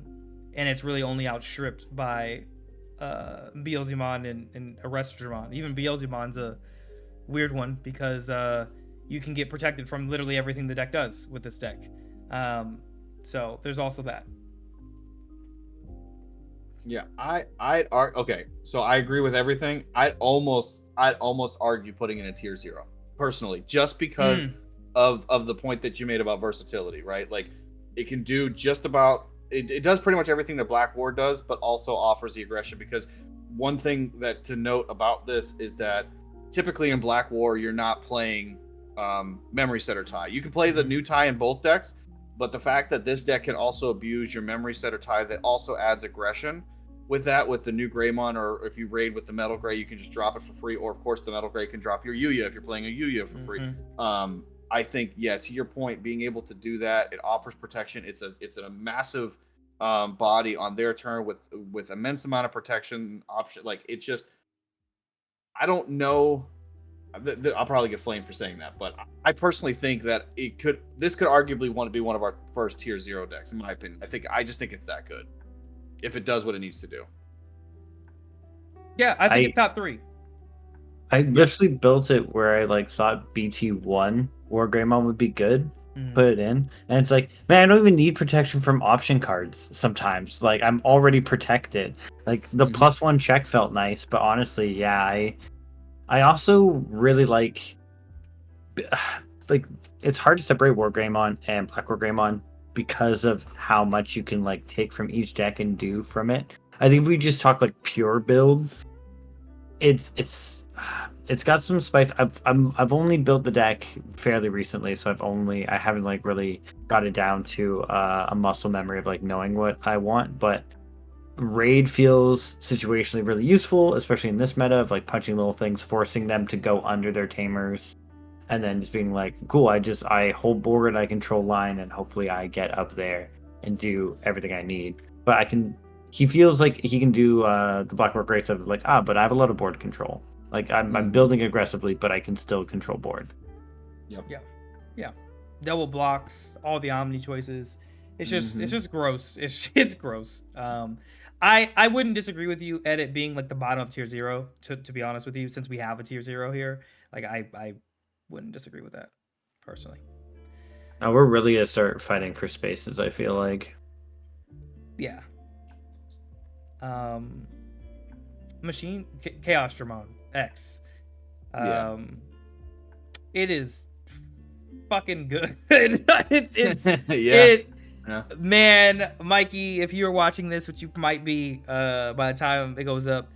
it's really only outstripped by Beelzemon and Arrestramon. Even Beelzemon's a weird one because you can get protected from literally everything the deck does with this deck. So there's also that. Yeah, okay. So I agree with everything. I'd almost argue putting in a tier 0 personally, just because of the point that you made about versatility, right? Like, it can do just about, it does pretty much everything that Black War does, but also offers the aggression. Because one thing that to note about this is that typically in Black War, you're not playing Memory Setter tie. You can play the new tie in both decks, But the fact that this deck can also abuse your memory set or tie that also adds aggression with that, with the new Greymon, or if you raid with the Metal Gray, you can just drop it for free. Or of course, the Metal Gray can drop your Yuya if you're playing a Yuya for free. I think, yeah, to your point, being able to do that, it offers protection. It's a massive body on their turn with immense amount of protection option. Like, it's just, I don't know. I'll probably get flamed for saying that, but I personally think that this could arguably want to be one of our first tier 0 decks, in my opinion. I just think it's that good if it does what it needs to do. Yeah, I think it's top 3. I literally built it where I like thought BT1 or Greymon would be good. Put it in, and it's like, man, I don't even need protection from option cards sometimes. Like, I'm already protected. Like, the +1 check felt nice, but honestly, yeah, I also really like it's hard to separate War Greymon and Black War Greymon because of how much you can like take from each deck and do from it. I think if we just talk like pure builds, it's got some spice. I've only built the deck fairly recently, so I haven't like really got it down to a muscle memory of like knowing what I want, but raid feels situationally really useful, especially in this meta of like punching little things, forcing them to go under their tamers, and then just being like, cool, I hold board, I control line, and hopefully I get up there and do everything I need. But he feels like he can do the Blackboard Greats of like, but I have a lot of board control. Like, I'm building aggressively, but I can still control board. Yep. Yeah. Double blocks, all the Omni choices. It's just gross. It's gross. I wouldn't disagree with you at it being like the bottom of tier 0, to be honest with you, since we have a tier 0 here. Like, I wouldn't disagree with that personally. We're really gonna start fighting for spaces, I feel like. Yeah. Machine Chaos Dramon X. It is fucking good. Man, Mikey, if you're watching this, which you might be by the time it goes up,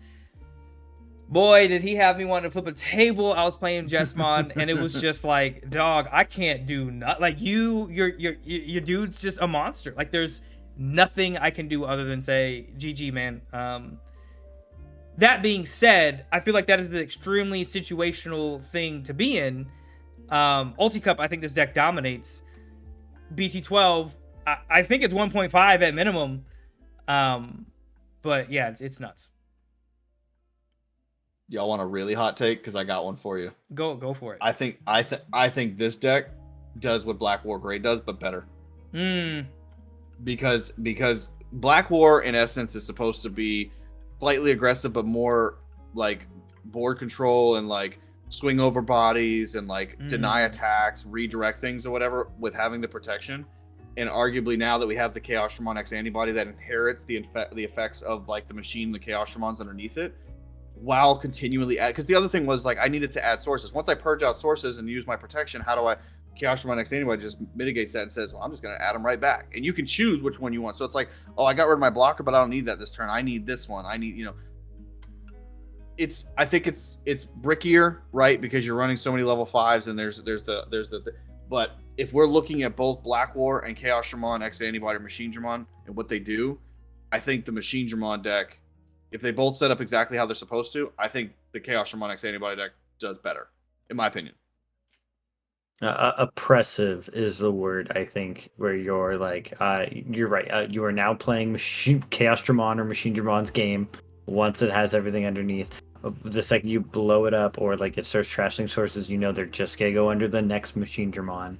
boy, did he have me want to flip a table. I was playing Jessmon, and it was just like, dog, I can't do nothing. Like, your dude's just a monster. Like, there's nothing I can do other than say GG, man. That being said, I feel like that is an extremely situational thing to be in. Ulti Cup, I think this deck dominates. BT12, I think it's 1.5 at minimum. But yeah, it's nuts. Y'all want a really hot take? Because I got one for you. Go for it. I think this deck does what Black War Great does, but better. Because Black War in essence is supposed to be slightly aggressive, but more like board control and like swing over bodies and like deny attacks, redirect things or whatever with having the protection. And arguably now that we have the Chaos Dramon X antibody that inherits the effects of like the machine, the Chaos Dramons underneath it, while continually add, because the other thing was like I needed to add sources. Once I purge out sources and use my protection, how do I Chaos Dramon X antibody just mitigates that and says, well, I'm just going to add them right back. And you can choose which one you want. So it's like, oh, I got rid of my blocker, but I don't need that this turn. I need this one. I need, I think it's brickier, right? Because you're running so many level 5s and there's the but if we're looking at both Black War and Chaos Dramon X antibody or Machine Dramon and what they do, I think the Machine Dramon deck, if they both set up exactly how they're supposed to, I think the Chaos Dramon X antibody deck does better, in my opinion. Oppressive is the word, I think, where you're like, you're right. You are now playing Chaos Dramon or Machine Dramon's game once it has everything underneath. The second you blow it up or like it starts trashing sources, they're just gonna go under the next Machine Dramon.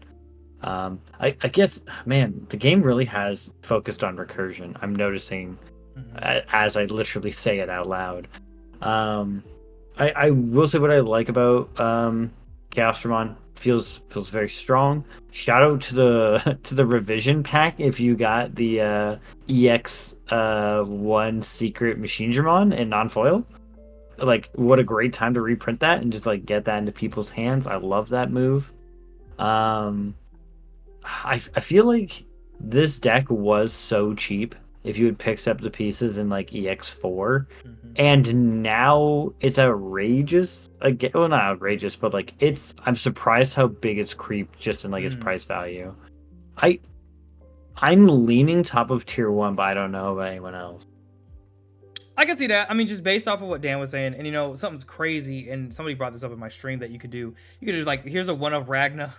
I guess, man, the game really has focused on recursion. I'm noticing as I literally say it out loud. I will say what I like about Chaos Dramon. Feels very strong. Shout out to the revision pack if you got the EX 1 secret Machine Dramon and non-foil. Like, what a great time to reprint that and just like get that into people's hands. I love that move. I feel like this deck was so cheap if you had picked up the pieces in like EX4, and now it's outrageous again. Well, not outrageous, but like I'm surprised how big it's creeped just in like its price value. I'm leaning top of tier 1, but I don't know about anyone else. I can see that. I mean, just based off of what Dan was saying, and something's crazy, and somebody brought this up in my stream that you could do like, here's a one of Ragna.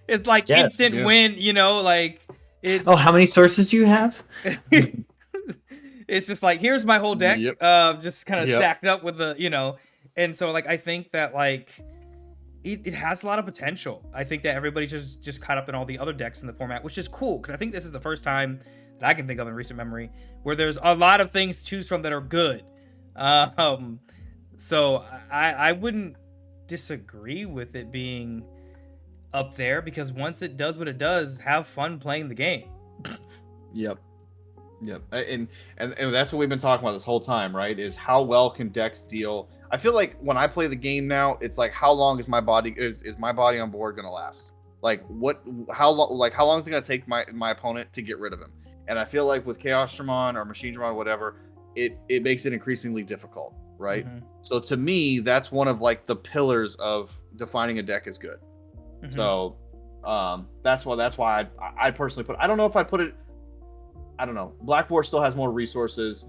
It's like instant win, like it's. Oh, how many sources do you have? It's just like, here's my whole deck, just kind of stacked up with the, and so like I think that like it has a lot of potential. I think that everybody's just caught up in all the other decks in the format, which is cool because I think this is the first time that I can think of in recent memory where there's a lot of things to choose from that are good. So I wouldn't disagree with it being up there because once it does what it does, have fun playing the game. Yep. And that's what we've been talking about this whole time, right? Is how well can decks deal? I feel like when I play the game now, it's like, how long is my body on board gonna last? Like how long is it gonna take my opponent to get rid of him? And I feel like with Chaos Dramon or Machine Dramon, whatever, it makes it increasingly difficult, right? Mm-hmm. So to me, that's one of like the pillars of defining a deck as good. Mm-hmm. So that's why I personally put. I don't know if I'd put it. I don't know. Black War still has more resources.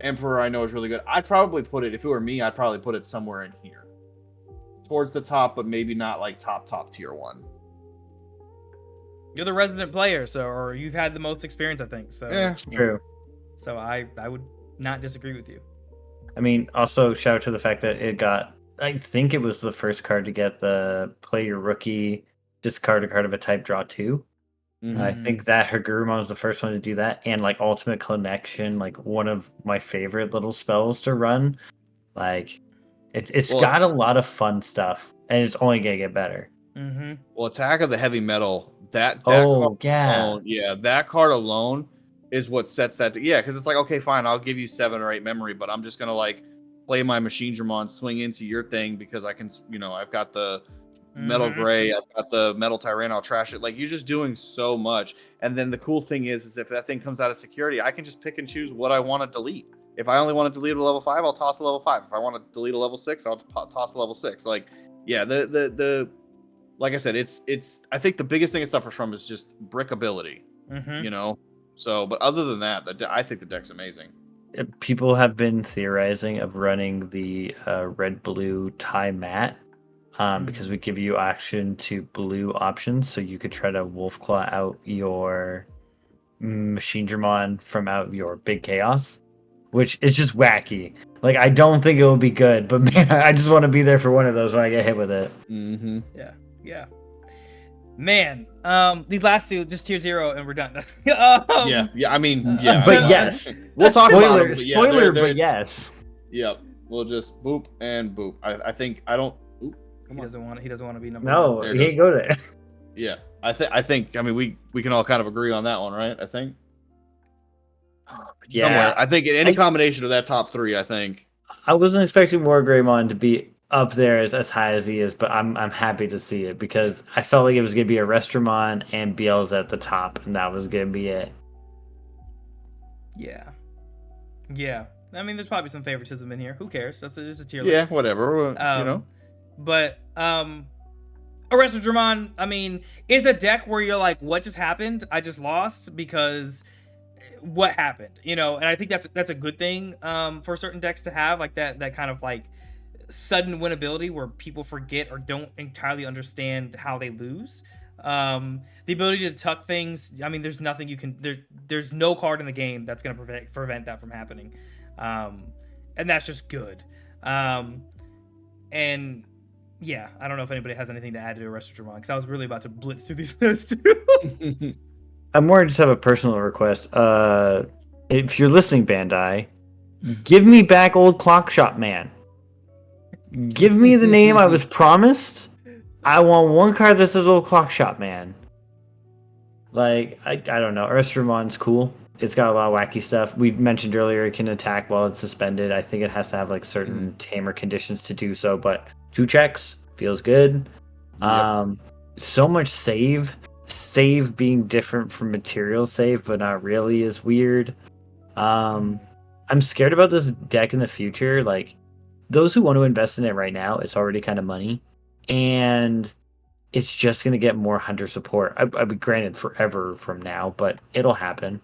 Emperor I know is really good. I'd probably put it, if it were me, I'd probably put it somewhere in here. Towards the top, but maybe not like top tier 1. You're the resident player, or you've had the most experience, I think. So yeah, true. So I would not disagree with you. I mean, also shout out to the fact that it got, I think it was the first card to get the play your rookie, discard a card of a type, draw 2. Mm-hmm. I think that Hagurumon was the first one to do that, and like Ultimate Connection, like one of my favorite little spells to run. Like, it's got a lot of fun stuff, and it's only gonna get better. Mm-hmm. Well, Attack of the Heavy Metal, that card alone, that card alone is what sets that. Because it's like, okay, fine, I'll give you 7 or 8 memory, but I'm just gonna like play my Machine Dramon, swing into your thing because I can, I've got the Metal Gray, I've got the Metal Tyrant, I'll trash it. Like, you're just doing so much. And then the cool thing is if that thing comes out of security, I can just pick and choose what I want to delete. If I only want to delete a level 5, I'll toss a level 5. If I want to delete a level 6, I'll toss a level 6. Like, yeah, the like I said, it's I think the biggest thing it suffers from is just brickability. Mm-hmm. So, but other than that, I think the deck's amazing. People have been theorizing of running the red-blue tie mat. Because we give you action to blue options, so you could try to Wolfclaw out your Machine Dramon from out your Big Chaos, which is just wacky. Like, I don't think it will be good, but man, I just want to be there for one of those when I get hit with it. Mm-hmm. Yeah. Man, these last two, just tier 0 and we're done. Yeah. I mean, yeah. But yes, we'll talk about it. But spoiler, but yes. Yep. We'll just boop and boop. I think I don't. He doesn't want to be number 1. No, he ain't go there. Yeah, I think. I mean, we can all kind of agree on that one, right? I think. Yeah, somewhere. I think any combination of that top 3. I think. I wasn't expecting more Greymon to be up there as high as he is, but I'm happy to see it because I felt like it was gonna be a Restramon and BL's at the top, and that was gonna be it. Yeah. I mean, there's probably some favoritism in here. Who cares? That's just a tier Yeah, list. whatever. But Arrested Dramon, I mean, is a deck where you're like, what just happened? I just lost because what happened? And I think that's a good thing for certain decks to have, like that kind of like sudden winnability where people forget or don't entirely understand how they lose. The ability to tuck things, I mean, there's nothing you can there's no card in the game that's going to prevent that from happening. And that's just good. And yeah, I don't know if anybody has anything to add to Arrested Dramon because I was really about to blitz through these lists too. I more just have a personal request. If you're listening, Bandai, give me back old Clock Shop Man. Give me the name I was promised. I want one card that says old Clock Shop Man. Like, I don't know. Arrested Dramon's cool. It's got a lot of wacky stuff. We mentioned earlier it can attack while it's suspended. I think it has to have like certain tamer conditions to do so, but 2 checks feels good. Yep. So much save being different from material save, but not really is weird. I'm scared about this deck in the future. Like, those who want to invest in it right now, it's already kind of money, and it's just gonna get more hunter support. I be granted forever from now, but it'll happen.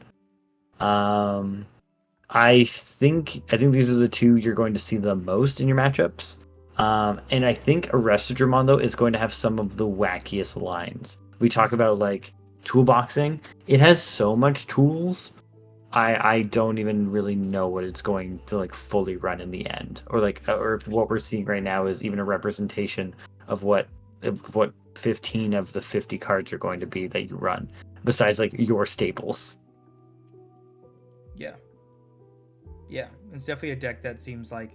I think these are the two you're going to see the most in your matchups. And I think Arrested Dramon though is going to have some of the wackiest lines. We talk about like toolboxing. It has so much tools. I don't even really know what it's going to like fully run in the end, or if what we're seeing right now is even a representation of what 15 of the 50 cards are going to be that you run, besides like your staples. Yeah, it's definitely a deck that seems like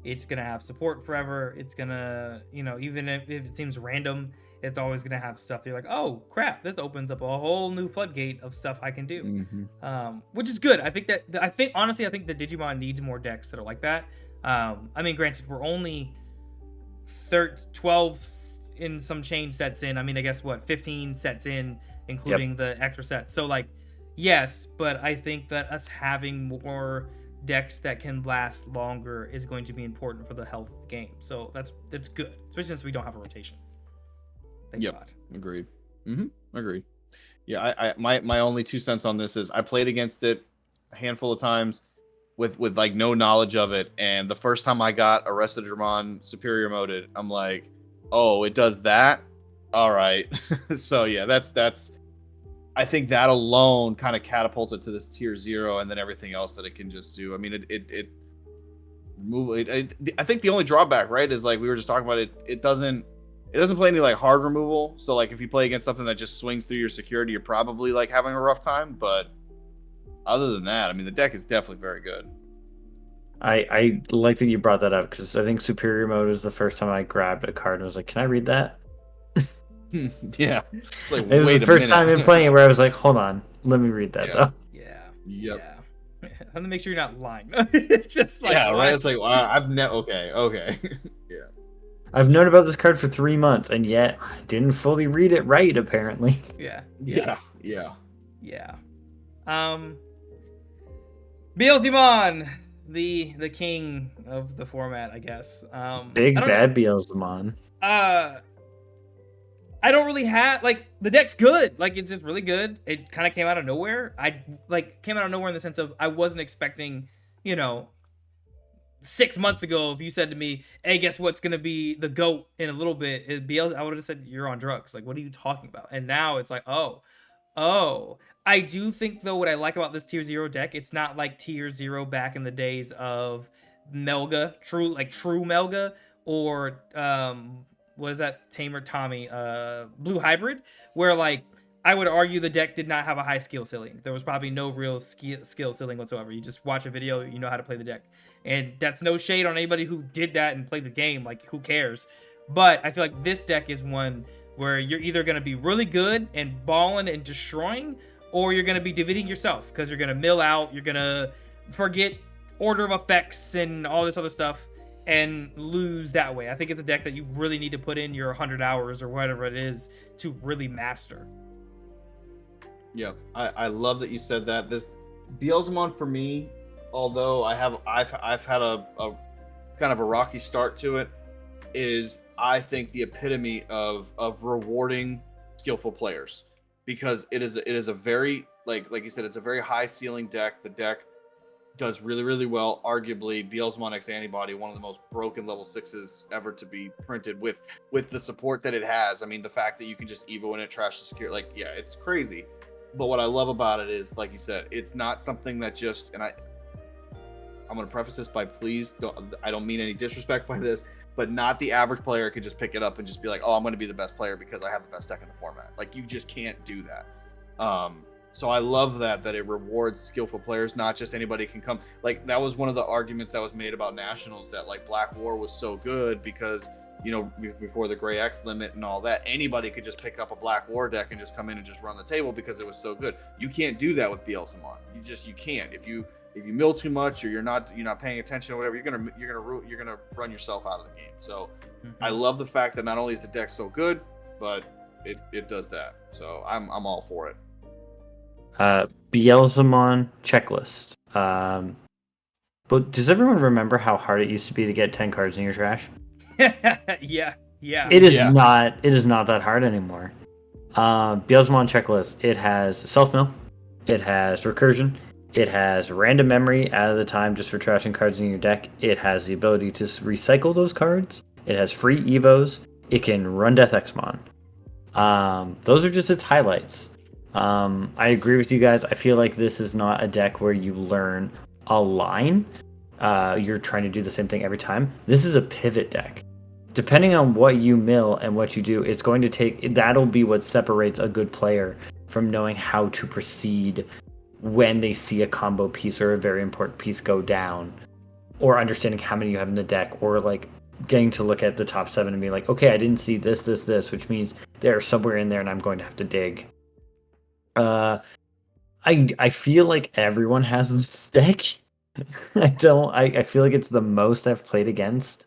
it's gonna have support forever. It's gonna, even if it seems random, it's always gonna have stuff. You're like, oh crap, this opens up a whole new floodgate of stuff I can do, which is good. I think the Digimon needs more decks that are like that. I mean, granted, we're only 12 in some change sets in. I mean, I guess 15 sets in, including the extra sets. So like, yes, but I think that us having more decks that can last longer is going to be important for the health of the game. So that's good, especially since we don't have a rotation. Thank God. Agreed. Agreed. Yeah, my only 2 cents on this is I played against it a handful of times with like no knowledge of it, and the first time I got Arrested Dramon superior moded, I'm like, oh, it does that? All right. So yeah, that's I think that alone kind of catapulted to this tier 0, and then everything else that it can just do. I mean, I think the only drawback, right, is like we were just talking about it doesn't play any like hard removal. So like if you play against something that just swings through your security, you're probably like having a rough time. But other than that, I mean, the deck is definitely very good. I like that you brought that up, because I think superior mode was the first time I grabbed a card and was like, can I read that? Yeah, it's like, it was the first time in playing where I was like, hold on, let me read that though. Yeah. I want to make sure you're not lying. It's just like, right. It's like, I've never. Okay. Yeah. I've known about this card for 3 months, and yet I didn't fully read it right, apparently. Yeah. Beelzemon, the king of the format, I guess. Big bad Beelzemon. I don't really have, like, the deck's good. Like, it's just really good. It kind of came out of nowhere. Came out of nowhere in the sense of I wasn't expecting, 6 months ago, if you said to me, hey, guess what's going to be the GOAT in a little bit? I would have said, you're on drugs. Like, what are you talking about? And now it's like, oh. I do think, though, what I like about this tier 0 deck, it's not like tier 0 back in the days of Melga, true Melga, or, what is that, Tamer Tommy, Blue Hybrid, where like I would argue the deck did not have a high skill ceiling. There was probably no real skill ceiling whatsoever. You just watch a video, you know how to play the deck, and that's no shade on anybody who did that and played the game. Like, who cares? But I feel like this deck is one where you're either going to be really good and balling and destroying, or you're going to be defeating yourself because you're going to mill out, you're going to forget order of effects and all this other stuff, and lose that way. I think it's a deck that you really need to put in your 100 hours or whatever it is to really master. Yeah, I love that you said that. This Beelzemon for me, although I've had a kind of a rocky start to it, is I think the epitome of rewarding skillful players, because it is a very like you said, it's a very high ceiling deck. The deck does really, really well. Arguably, Beelzemon X Antibody, one of the most broken level 6s ever to be printed, with the support that it has. I mean, the fact that you can just Evo in it, trash the secure, like, yeah, it's crazy. But what I love about it is, like you said, it's not something that just, and I'm going to preface this by, please, I don't mean any disrespect by this, but not the average player could just pick it up and just be like, oh, I'm going to be the best player because I have the best deck in the format. Like, you just can't do that. So I love that it rewards skillful players, not just anybody can come. Like, that was one of the arguments that was made about Nationals, that like Black War was so good because, before the Gray X limit and all that, anybody could just pick up a Black War deck and just come in and just run the table because it was so good. You can't do that with Beelzemon. You can't. If you mill too much, or you're not paying attention or whatever, you're gonna run yourself out of the game. So I love the fact that not only is the deck so good, but it does that. So I'm all for it. Beelzemon checklist. But does everyone remember how hard it used to be to get 10 cards in your trash? Yeah. Yeah. It is Yeah. not. It is not that hard anymore. Beelzemon checklist. It has self mill. It has recursion. It has random memory out of the time just for trashing cards in your deck. It has the ability to recycle those cards. It has free evos. It can run Death Exmon. Those are just its highlights. I agree with you guys. I feel like this is not a deck where you learn a line. You're trying to do the same thing every time. This is a pivot deck. Depending on what you mill and what you do, it's going to take. That'll be what separates a good player from knowing how to proceed when they see a combo piece or a very important piece go down, or understanding how many you have in the deck, or like getting to look at the top 7 and be like, okay, I didn't see this, which means they're somewhere in there and I'm going to have to dig. I feel like everyone has this deck. I feel like it's the most I've played against.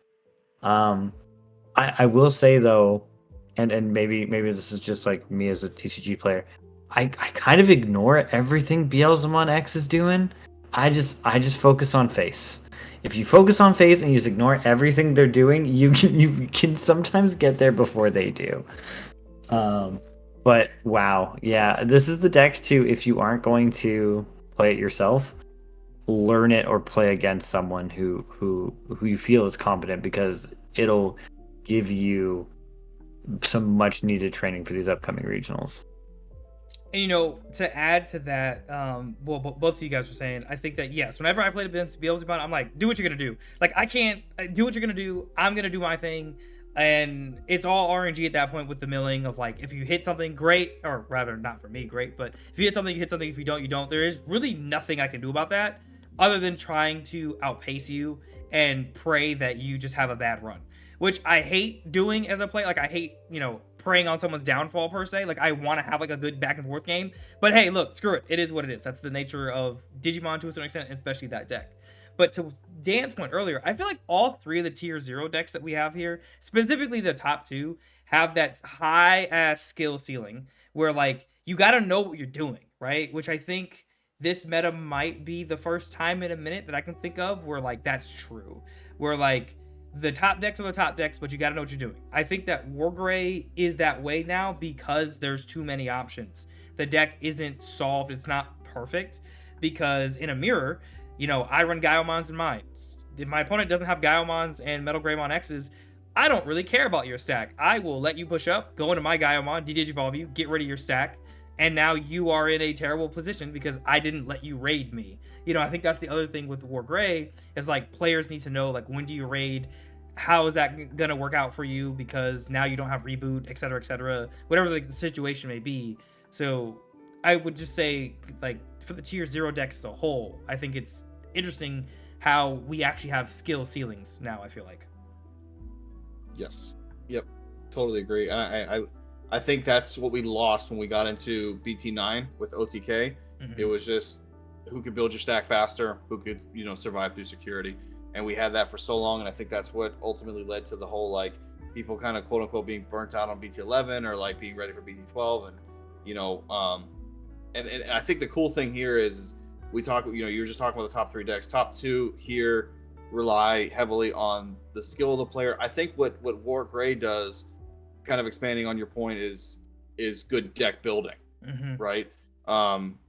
I will say though, and maybe this is just like me as a TCG player, I kind of ignore everything Beelzemon X is doing. I just focus on face. If you focus on face and you just ignore everything they're doing, you can sometimes get there before they do. But wow, yeah, this is the deck too. If you aren't going to play it yourself, learn it or play against someone who you feel is competent, because it'll give you some much needed training for these upcoming regionals. And to add to that, well, both of you guys were saying, I think that yes, whenever I played against Beelzebub, I'm like, do what you're gonna do. Like, I can't do what you're gonna do. I'm gonna do my thing, and it's all RNG at that point with the milling of like, if you hit something, great, or rather, not for me, great, but if you hit something, you hit something. If you don't, you don't. There is really nothing I can do about that, other than trying to outpace you and pray that you just have a bad run, which I hate doing as a player. Like, I hate, preying on someone's downfall per se. Like, I want to have like a good back and forth game, but hey, look, screw it. It is what it is. That's the nature of Digimon to a certain extent, especially that deck. But to Dan's point earlier, I feel like all 3 of the tier 0 decks that we have here, specifically the top 2, have that high ass skill ceiling where like you got to know what you're doing, right? Which I think this meta might be the first time in a minute that I can think of where like that's true. Where like the top decks are the top decks, but you got to know what you're doing. I think that Wargray is that way now because there's too many options. The deck isn't solved. It's not perfect because in a mirror, I run Gaiomons in mine. If my opponent doesn't have Gaiomons and Metal Greymon X's, I don't really care about your stack. I will let you push up, go into my Gaiomon, de-digivolve you, get rid of your stack, and now you are in a terrible position because I didn't let you raid me. I think that's the other thing with War Gray is like players need to know like when do you raid, how is that gonna work out for you because now you don't have reboot, etc., whatever the situation may be. So I would just say like for the tier 0 decks as a whole, I think it's interesting how we actually have skill ceilings now. I feel like. Yes. Yep. Totally agree. I think that's what we lost when we got into BT9 with OTK. Mm-hmm. It was just who could build your stack faster, who could, survive through security. And we had that for so long. And I think that's what ultimately led to the whole, like, people kind of quote unquote being burnt out on BT11 or like being ready for BT12. And, and I think the cool thing here is we talk, you were just talking about the top 3 decks. Top 2 here rely heavily on the skill of the player. I think what War Gray does, kind of expanding on your point, is good deck building, mm-hmm. right?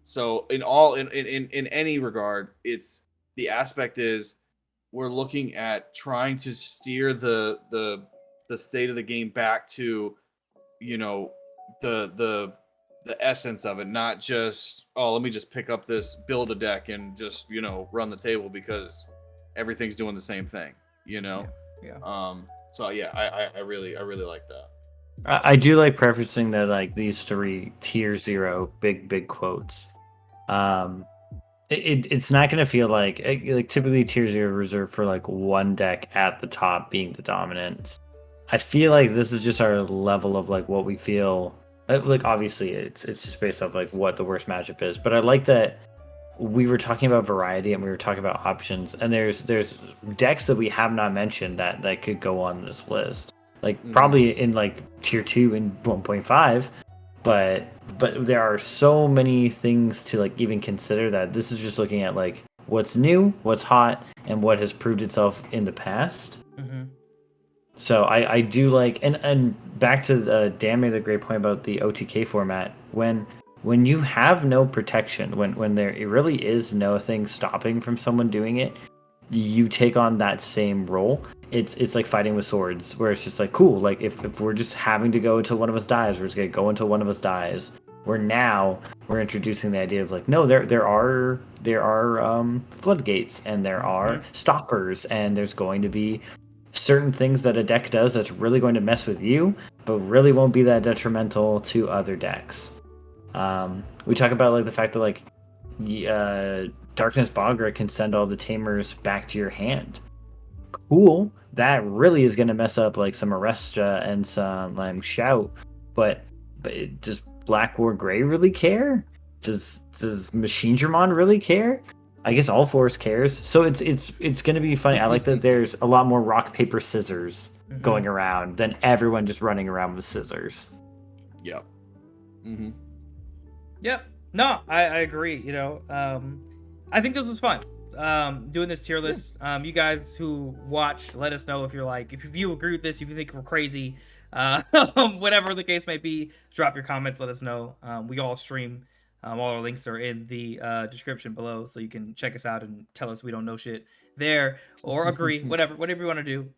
So in any regard, it's the aspect is we're looking at trying to steer the state of the game back to, the essence of it, not just, let me just pick up this, build a deck and just, run the table because everything's doing the same thing, Yeah. So yeah, I really like that. I do like prefacing that like these 3 tier 0 big quotes. It's not going to feel like typically tier 0 reserved for like one deck at the top being the dominant. I feel like this is just our level of like what we feel like. Obviously it's just based off like what the worst matchup is, but I like that we were talking about variety and we were talking about options, and there's decks that we have not mentioned that could go on this list, like probably in like tier 2 and 1.5, but there are so many things to like even consider that this is just looking at like what's new, what's hot, and what has proved itself in the past. Mm-hmm. So I do like, and back to Dan made a great point about the OTK format. When you have no protection, when there it really is no thing stopping from someone doing it, you take on that same role. It's like fighting with swords, where it's just like cool. Like if we're just having to go until one of us dies, we're just gonna go until one of us dies. Where now we're introducing the idea of like, no, there are floodgates, and there are stoppers, and there's going to be certain things that a deck does that's really going to mess with you, but really won't be that detrimental to other decks. We talk about like the fact that like Darkness Bagra can send all the tamers back to your hand. Cool. That really is going to mess up like some Aresta and some Shout, but does Black War Gray really care? Does Machine Dramon really care? I guess All Force cares. So it's going to be funny. I like that there's a lot more rock paper scissors going around than everyone just running around with scissors. Yep. Yep. No, I agree. You know, I think this was fun. Doing this tier list. You guys who watch, let us know if you agree with this, if you think we're crazy, whatever the case may be. Drop your comments. Let us know. We all stream. All our links are in the description below, so you can check us out and tell us we don't know shit there, or agree, whatever you want to do.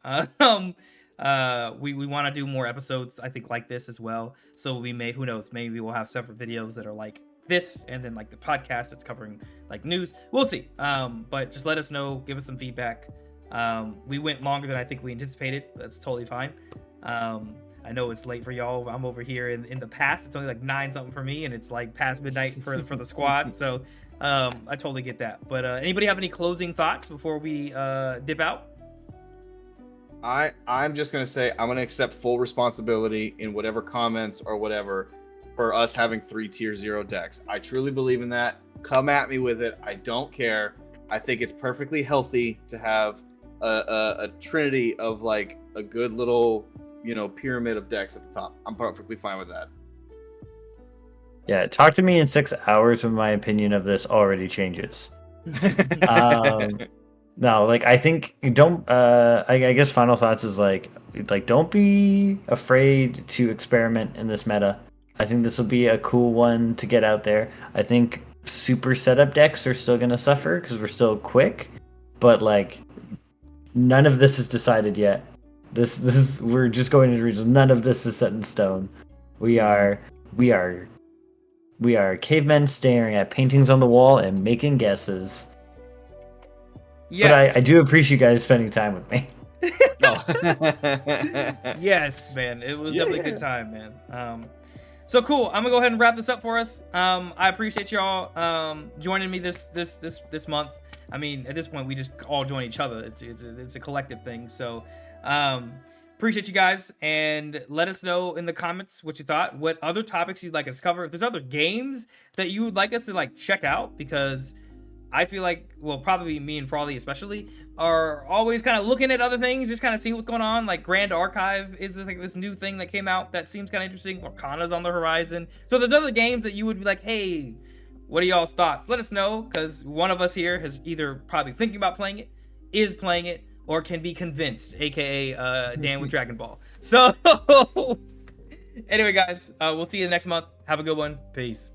We want to do more episodes, I think, like this as well. So we may, who knows, maybe we'll have separate videos that are like this, and then like the podcast that's covering like news. We'll see. But just let us know, give us some feedback. We went longer than I think we anticipated. That's totally fine. I know it's late for y'all. I'm over here in the past. It's only like 9 something for me, and it's like past midnight for the squad. So I totally get that. But anybody have any closing thoughts before we dip out? I'm just gonna say I'm gonna accept full responsibility in whatever comments or whatever for us having 3 tier 0 decks. I truly believe in that. Come at me with it. I don't care. I think it's perfectly healthy to have a trinity of like a good little, pyramid of decks at the top. I'm perfectly fine with that. Yeah, talk to me in 6 hours when my opinion of this already changes. No, like I think don't. I guess final thoughts is like don't be afraid to experiment in this meta. I think this will be a cool one to get out there. I think super setup decks are still gonna suffer because we're still quick, but like none of this is decided yet. This is we're just going into regions. None of this is set in stone. We are cavemen staring at paintings on the wall and making guesses. Yes. But I do appreciate you guys spending time with me. Yes, man. It was definitely a good time, man. So cool. I'm gonna go ahead and wrap this up for us. I appreciate y'all joining me this month. I mean, at this point, we just all join each other. It's a collective thing. So appreciate you guys, and let us know in the comments what you thought, what other topics you'd like us to cover. If there's other games that you would like us to like check out, because I feel like, well, probably me and Frolly especially are always kind of looking at other things, just kind of seeing what's going on. Like Grand Archive is this new thing that came out that seems kind of interesting. Lorcana's on the horizon. So there's other games that you would be like, hey, what are y'all's thoughts? Let us know, because one of us here has either probably thinking about playing it, is playing it, or can be convinced, aka Dan with Dragon Ball. So anyway, guys, we'll see you next month. Have a good one. Peace.